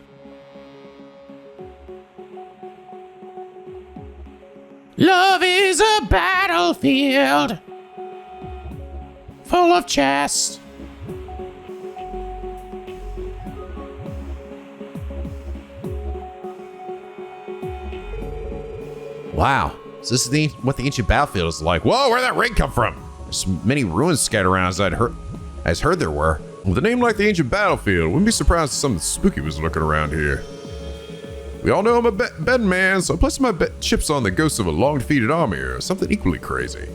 Love is a battlefield full of chests. Wow. So this is what the ancient battlefield is like. Whoa, where'd that ring come from? There's many ruins scattered around as I heard there were. With a name like the ancient battlefield, wouldn't be surprised if something spooky was lurking around here. We all know I'm a betting man, so I place my chips on the ghost of a long-defeated army or something equally crazy.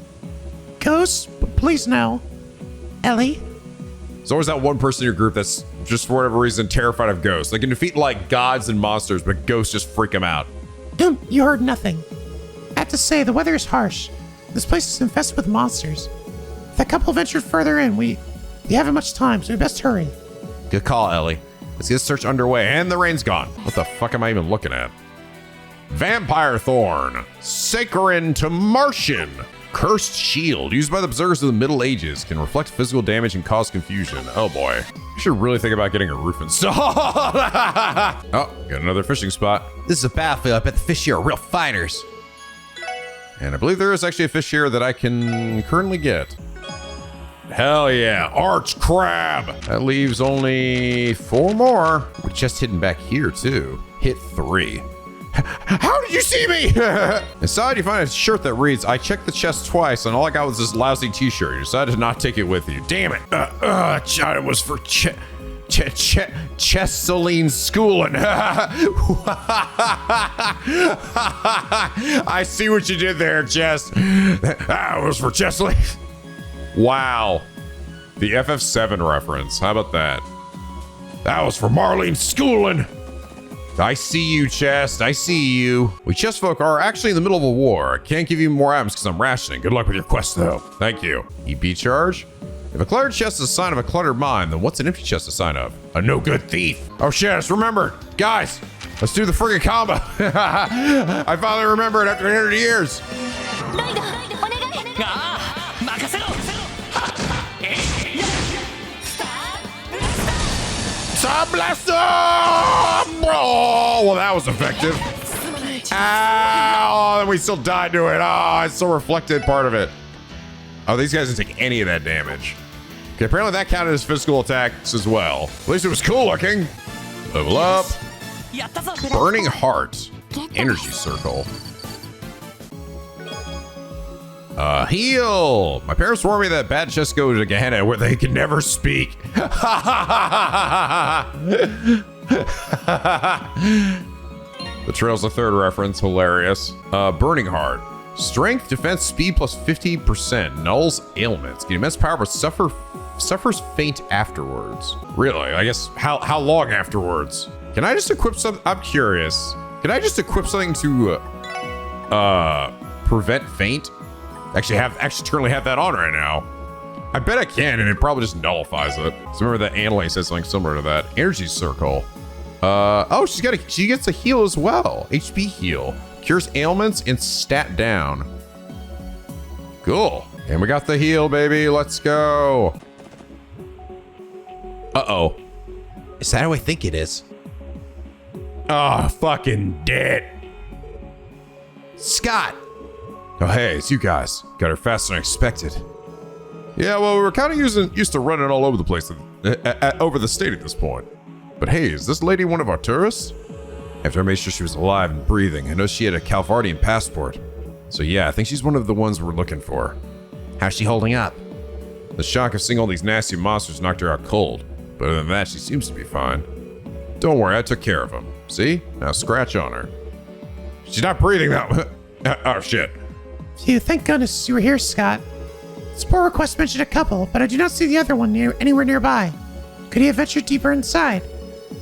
Ghosts? Please no. Ellie? There's always that one person in your group that's just for whatever reason terrified of ghosts. They can defeat like gods and monsters, but ghosts just freak them out. You heard nothing. I have to say, the weather is harsh. This place is infested with monsters. If that couple ventured further in, we haven't much time, so we best hurry. Good call, Ellie. Let's get the search underway, and the rain's gone. What the fuck am I even looking at? Vampire Thorn. Saccharine to Martian. Cursed Shield, used by the berserkers of the Middle Ages, can reflect physical damage and cause confusion. Oh boy. You should really think about getting a roof installed. Oh, got another fishing spot. This is a battlefield. I bet the fish here are real fighters. And I believe there is actually a fish here that I can currently get. Hell yeah, Arch Crab! That leaves only 4 more. We're just hidden back here too. Hit 3. How did you see me? Inside, you find a shirt that reads, I checked the chest twice and all I got was this lousy t-shirt. You decided to not take it with you. Damn it. It was for Chesaline schooling. I see what you did there, Chess. It was for Chesaline. Wow. The FF7 reference. How about that? That was for Marlene schooling. I see you, chest. I see you. We chest folk are actually in the middle of a war. I can't give you more items because I'm rationing. Good luck with your quest, though. Thank you. EP charge. If a cluttered chest is a sign of a cluttered mind, then what's an empty chest a sign of? A no good thief. Oh shit, I just remembered. Guys, let's do the friggin' combo. I finally remembered after 100 years. Star Blaster! Oh, well, that was effective. Ow, and we still died to it. Oh, it's so reflected part of it. Oh, these guys didn't take any of that damage. Okay, apparently that counted as physical attacks as well. At least it was cool looking. Level up. Burning Heart. Energy Circle. Heal. My parents warned me that bad chests go to Gehenna where they can never speak. The Trail's the third reference. Hilarious. Burning Heart. Strength, defense, speed plus 50%. Nulls ailments. Get immense power, but suffers faint afterwards. Really? I guess how long afterwards? Can I just equip something? I'm curious. Can I just equip something to prevent faint? Actually currently have that on right now. I bet I can, and it probably just nullifies it. So remember that Annalie said something similar to that. Energy Circle. Oh, she gets a heal as well. HP heal. Cures ailments and stat down. Cool. And we got the heal, baby. Let's go. Uh-oh. Is that how I think it is? Oh, fucking dead. Scott! Oh, hey, it's you guys. Got her faster than expected. Yeah, well, we were kind of used to running all over the place, over the state at this point. But hey, is this lady one of our tourists? After I made sure she was alive and breathing, I know she had a Calvardian passport. So yeah, I think she's one of the ones we're looking for. How's she holding up? The shock of seeing all these nasty monsters knocked her out cold. But other than that, she seems to be fine. Don't worry, I took care of them. See? Now scratch on her. She's not breathing though. Oh shit. Phew, thank goodness you were here, Scott. This poor request mentioned a couple, but I do not see the other one anywhere nearby. Could he have ventured deeper inside?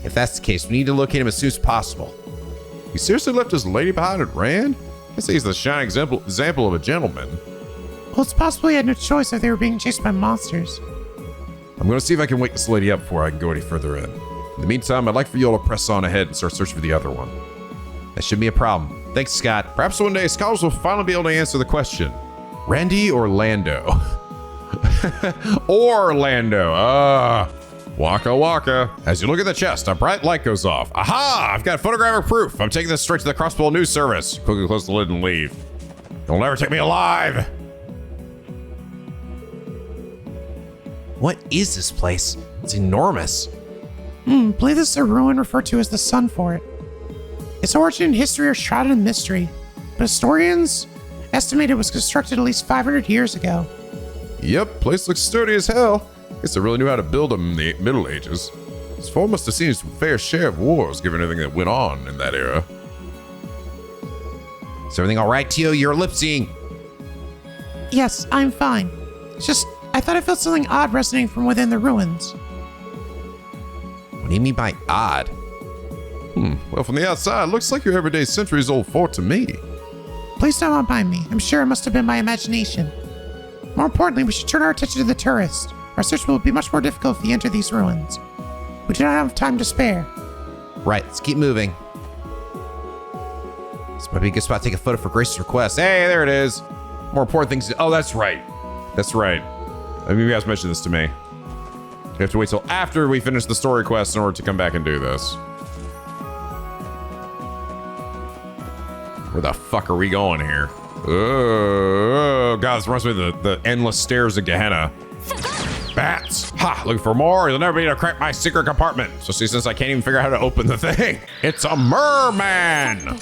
If that's the case, we need to locate him as soon as possible. He seriously left his lady behind and ran? I say he's the shining example of a gentleman. Well, it's possible he had no choice if they were being chased by monsters. I'm gonna see if I can wake this lady up before I can go any further in. In the meantime, I'd like for you all to press on ahead and start searching for the other one. That shouldn't be a problem. Thanks, Scott. Perhaps one day scholars will finally be able to answer the question. Randy or Lando? Orlando. Waka waka. As you look at the chest, a bright light goes off. Aha! I've got photographic proof. I'm taking this straight to the Crossbell news service. Quickly close the lid and leave. You'll never take me alive. What is this place? It's enormous. Believe this is a ruin referred to as the Sun Fort. Its origin and history are shrouded in mystery, but historians estimate it was constructed at least 500 years ago. Yep, place looks sturdy as hell. Guess they really knew how to build them in the Middle Ages. This fort must have seen its fair share of wars, given everything that went on in that era. Is everything all right, Tio? You're lip-syncing. Yes, I'm fine. It's just, I thought I felt something odd resonating from within the ruins. What do you mean by odd? Well, from the outside, it looks like your everyday centuries-old fort to me. Please don't mind me. I'm sure it must have been my imagination. More importantly, we should turn our attention to the tourists. Our search will be much more difficult if we enter these ruins. We do not have time to spare. Right, let's keep moving. This might be a good spot to take a photo for Grace's request. Hey, there it is. More important things. Oh, that's right. That's right. I mean, you guys mentioned this to me. You have to wait till after we finish the story quest in order to come back and do this. Where the fuck are we going here? Oh, God, this reminds me of the endless stairs of Gehenna. Bats! Ha! Looking for more? You'll never be able to crack my secret compartment. So see, since I can't even figure out how to open the thing, it's a merman!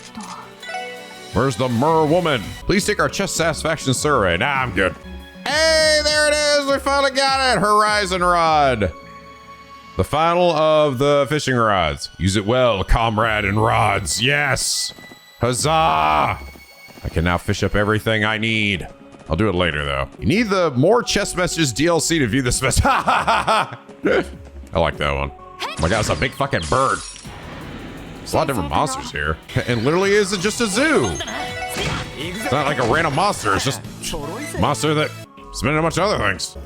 Where's the mer woman? Please take our chest satisfaction survey. Nah, I'm good. Hey, there it is! We finally got it! Horizon rod. The final of the fishing rods. Use it well, comrade and rods. Yes! Huzzah! I can now fish up everything I need. I'll do it later, though. You need the more chest messages DLC to view this message. I like that one. Oh my God, it's a big fucking bird. There's a lot of different monsters here. And literally isn't just a zoo. It's not like a random monster. It's just a monster that's been in a bunch of other things.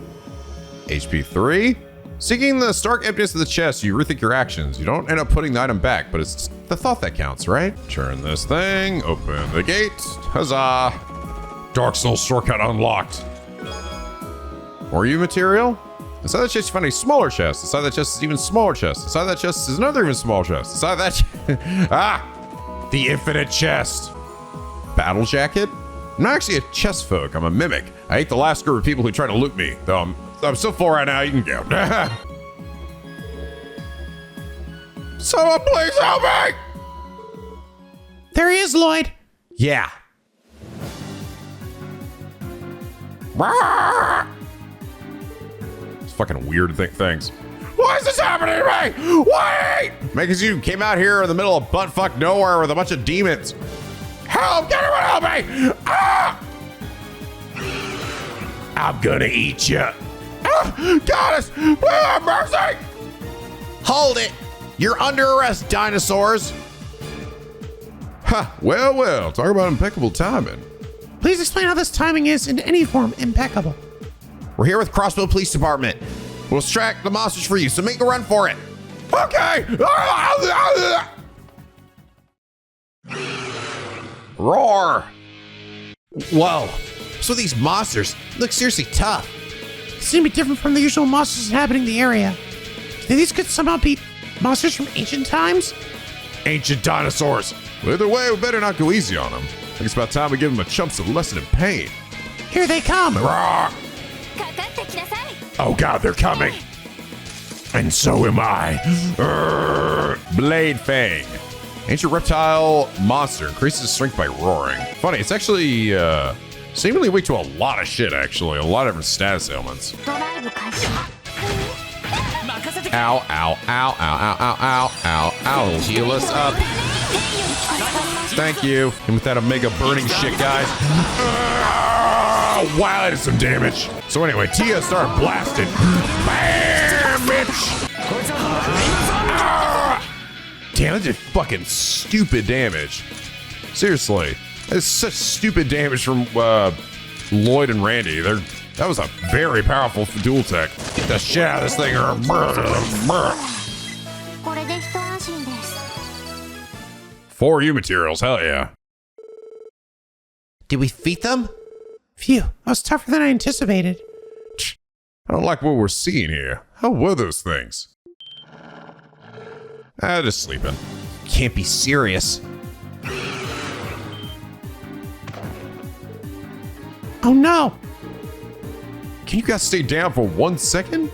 HP 3. Seeking the stark emptiness of the chest, you rethink your actions. You don't end up putting the item back, but it's the thought that counts, right? Turn this thing, open the gate. Huzzah. Dark Souls shortcut unlocked. More U material. Inside that chest, you find a smaller chest. Inside that chest is even smaller chest. Inside that chest is another even smaller chest. Inside that The infinite chest. battle jacket. I'm not actually a chest folk. I'm a mimic. I hate the last group of people who try to loot me. Though I'm so full right now, you can go. Someone please help me! There he is, Lloyd. Yeah. It's fucking weird things. Why is this happening to me? Wait! Because you came out here in the middle of buttfuck nowhere with a bunch of demons. Help! Get everyone help me! Ah! I'm gonna eat you. Ah! Goddess! Please have mercy! Hold it! You're under arrest, dinosaurs! Ha! Well, talk about impeccable timing. Please explain how this timing is in any form impeccable. We're here with Crossbell Police Department. We'll extract the monsters for you, so make a run for it. Okay! Roar! Whoa. So these monsters look seriously tough. They seem to be different from the usual monsters inhabiting the area. Do these could somehow be monsters from ancient times? Ancient dinosaurs. Well, either way, we better not go easy on them. I think it's about time we give them a chumps of lesson in pain. Here they come. Roar. Oh god, they're coming. And so am I. Blade Fang. Ancient reptile monster increases strength by roaring. Funny, it's actually seemingly weak to a lot of shit, actually. A lot of different status ailments. Ow, ow, ow, ow, ow, ow, ow, ow, ow. Heal us up. Thank you. And with that Omega burning shit, guys. Wow, that is some damage. So anyway, Tia started blasting. Bam, bitch. Damn, that did fucking stupid damage. Seriously, that's such stupid damage from Lloyd and Randy. That was a very powerful dual tech. Get the shit out of this thing. 4 U materials, hell yeah. Did we defeat them? Phew, that was tougher than I anticipated. I don't like what we're seeing here. How were those things? Just sleeping. Can't be serious. Oh no! Can you guys stay down for 1 second?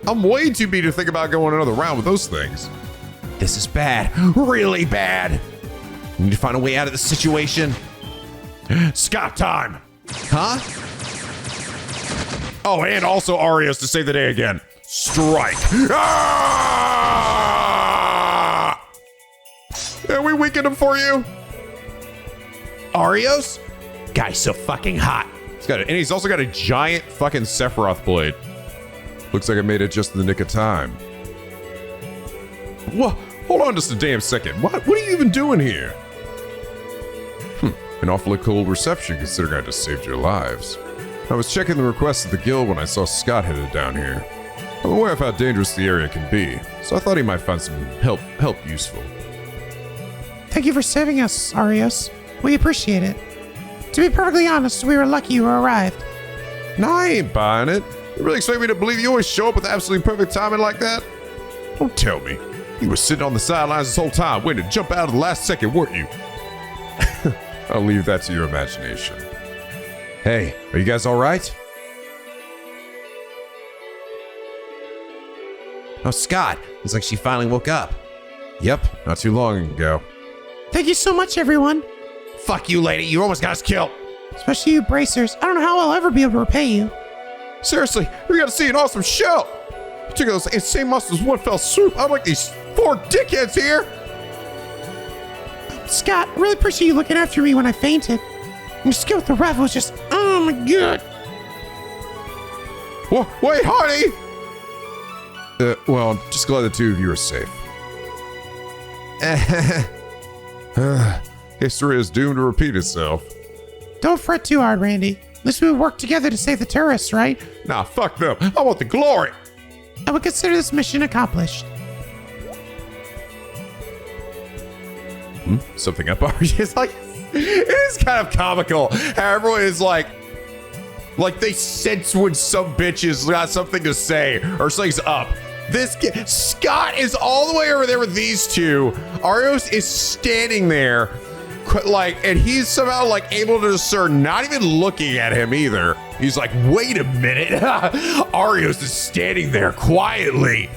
I'm way too beat to think about going another round with those things. This is bad. Really bad. We need to find a way out of this situation. Scott time. Huh? Oh, and also Arios to save the day again. Strike. Ah! Yeah, we weakened him for you. Arios? Guy's so fucking hot. And he's also got a giant fucking Sephiroth blade. Looks like I made it just in the nick of time. Whoa, hold on just a damn second. What are you even doing here? An awfully cold reception considering I just saved your lives. I was checking the requests of the guild when I saw Scott headed down here. I'm aware of how dangerous the area can be, so I thought he might find some help useful. Thank you for saving us, Arios. We appreciate it. To be perfectly honest, we were lucky you arrived. No, I ain't buying it. You really expect me to believe you always show up with absolutely perfect timing like that? Don't tell me. You were sitting on the sidelines this whole time, waiting to jump out at the last second, weren't you? I'll leave that to your imagination. Hey, are you guys all right? Oh, Scott. Looks like she finally woke up. Yep, not too long ago. Thank you so much, everyone. Fuck you, lady. You almost got us killed. Especially you bracers. I don't know how I'll ever be able to repay you. Seriously, we gotta see an awesome show. You took those insane muscles one fell swoop. I'm like these 4 dickheads here. Scott, I really appreciate you looking after me when I fainted. Your skill with the rifle was just, oh my god. Wait, honey. Well, I'm just glad the two of you are safe. History is doomed to repeat itself. Don't fret too hard, Randy. At least we work together to save the tourists, right? Nah, fuck them. I want the glory. I would consider this mission accomplished. Something up It's like, it is kind of comical how everyone is like they sense when some bitch has got something to say or something's up. Scott is all the way over there with these two. Arios is standing there, and he's somehow able to discern, not even looking at him either. He's like, wait a minute. Arios is standing there quietly.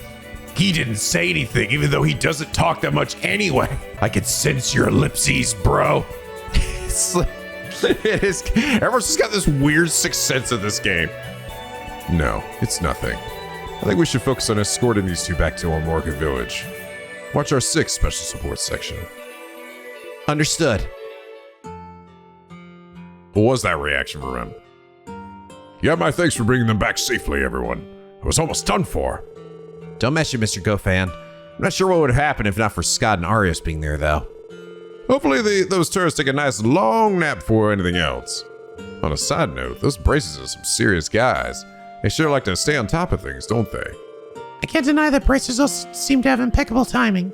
He didn't say anything, even though he doesn't talk that much anyway. I can sense your ellipses, bro. It is. Everyone's just got this weird sixth sense of this game. No, it's nothing. I think we should focus on escorting these two back to Omorga Village. Watch our 6th special support section. Understood. What was that reaction from him? Yeah, my thanks for bringing them back safely, everyone. I was almost done for. Don't mention Mr. GoFan. I'm not sure what would have happened if not for Scott and Arios being there, though. Hopefully those tourists take a nice long nap before anything else. On a side note, those braces are some serious guys. They sure like to stay on top of things, don't they? I can't deny that Braces seem to have impeccable timing.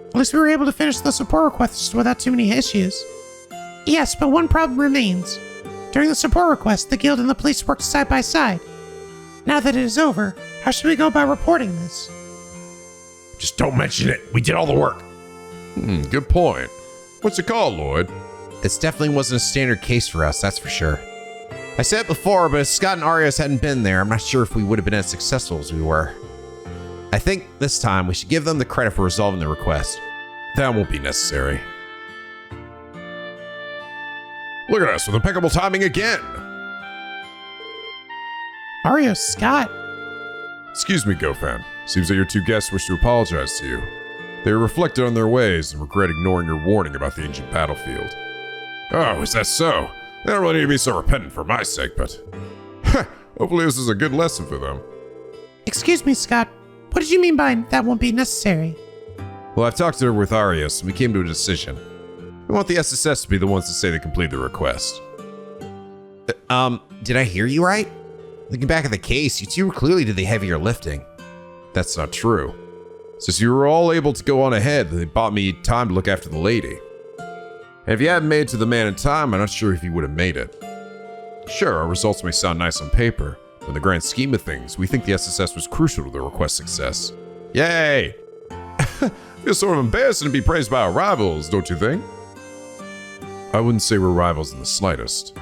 At least we were able to finish the support requests without too many issues. Yes, but one problem remains. During the support request, the guild and the police worked side by side. Now that it is over, how should we go about reporting this? Just don't mention it. We did all the work. Good point. What's it called, Lloyd? This definitely wasn't a standard case for us, that's for sure. I said it before, but if Scott and Arios hadn't been there, I'm not sure if we would have been as successful as we were. I think this time we should give them the credit for resolving the request. That won't be necessary. Look at us with impeccable timing again. Arios, Scott. Excuse me, GoFan. Seems that your two guests wish to apologize to you. They reflected on their ways and regret ignoring your warning about the ancient battlefield. Oh, is that so? They don't really need to be so repentant for my sake, but... Hopefully this is a good lesson for them. Excuse me, Scott. What did you mean by that won't be necessary? Well, I've talked to her with Arios, and we came to a decision. We want the SSS to be the ones to say they complete the request. Did I hear you right? Looking back at the case, you two clearly did the heavier lifting. That's not true. Since you were all able to go on ahead, they bought me time to look after the lady. And if you hadn't made it to the man in time, I'm not sure if you would have made it. Sure, our results may sound nice on paper, but in the grand scheme of things, we think the SSS was crucial to the request success. Yay! Feels sort of embarrassing to be praised by our rivals, don't you think? I wouldn't say we're rivals in the slightest.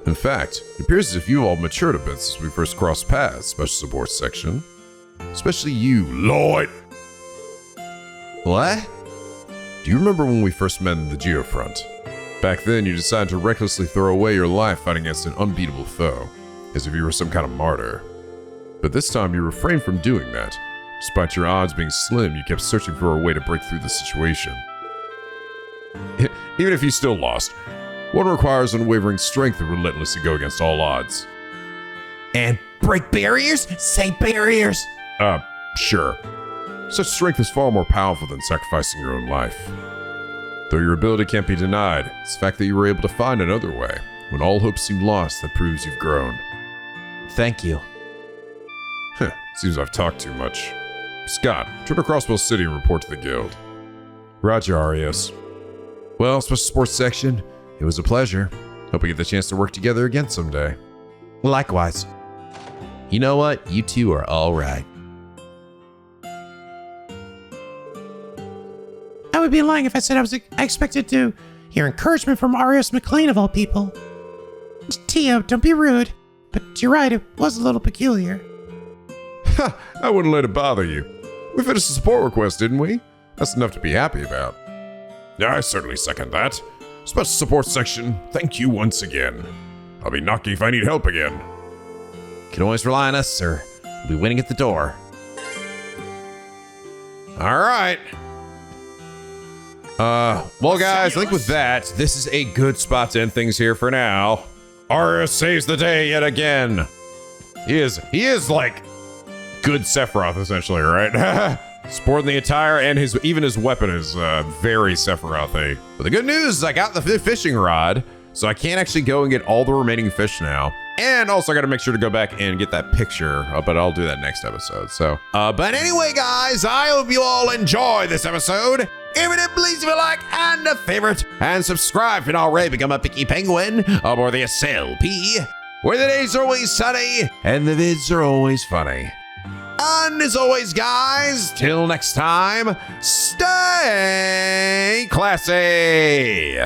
In fact, it appears as if you all matured a bit since we first crossed paths, Special Support Section. Especially you, Lloyd! What? Do you remember when we first met in the Geofront? Back then, you decided to recklessly throw away your life fighting against an unbeatable foe, as if you were some kind of martyr. But this time, you refrained from doing that. Despite your odds being slim, you kept searching for a way to break through the situation. Even if you still lost, one requires unwavering strength to relentlessly go against all odds. And break barriers? Say barriers! Sure. Such strength is far more powerful than sacrificing your own life. Though your ability can't be denied, it's the fact that you were able to find another way, when all hope seemed lost, that proves you've grown. Thank you. Seems I've talked too much. Scott, turn to Crossbell City and report to the guild. Roger, Arios. Well, Special Sports Section, it was a pleasure. Hope we get the chance to work together again someday. Likewise. You know what? You two are all right. I would be lying if I said I expected to hear encouragement from Arios McLean of all people. Tio, don't be rude, but you're right, it was a little peculiar. I wouldn't let it bother you. We finished the support request, didn't we? That's enough to be happy about. Yeah, I certainly second that. Special Support Section, thank you once again. I'll be knocking if I need help again. Can always rely on us, sir. We'll be waiting at the door. All right. Well, guys, I think with that, this is a good spot to end things here for now. Arios saves the day yet again. He is like good Sephiroth, essentially, right? Sporting the attire and even his weapon is very Sephiroth-y. But the good news is I got the fishing rod, so I can't actually go and get all the remaining fish now. And also I got to make sure to go back and get that picture, but I'll do that next episode. So, but anyway, guys, I hope you all enjoy this episode. If it please, leave a like and a favorite, and subscribe if you're not already. Become a picky penguin aboard the SLP, where the days are always sunny and the vids are always funny. And as always, guys, till next time, stay classy.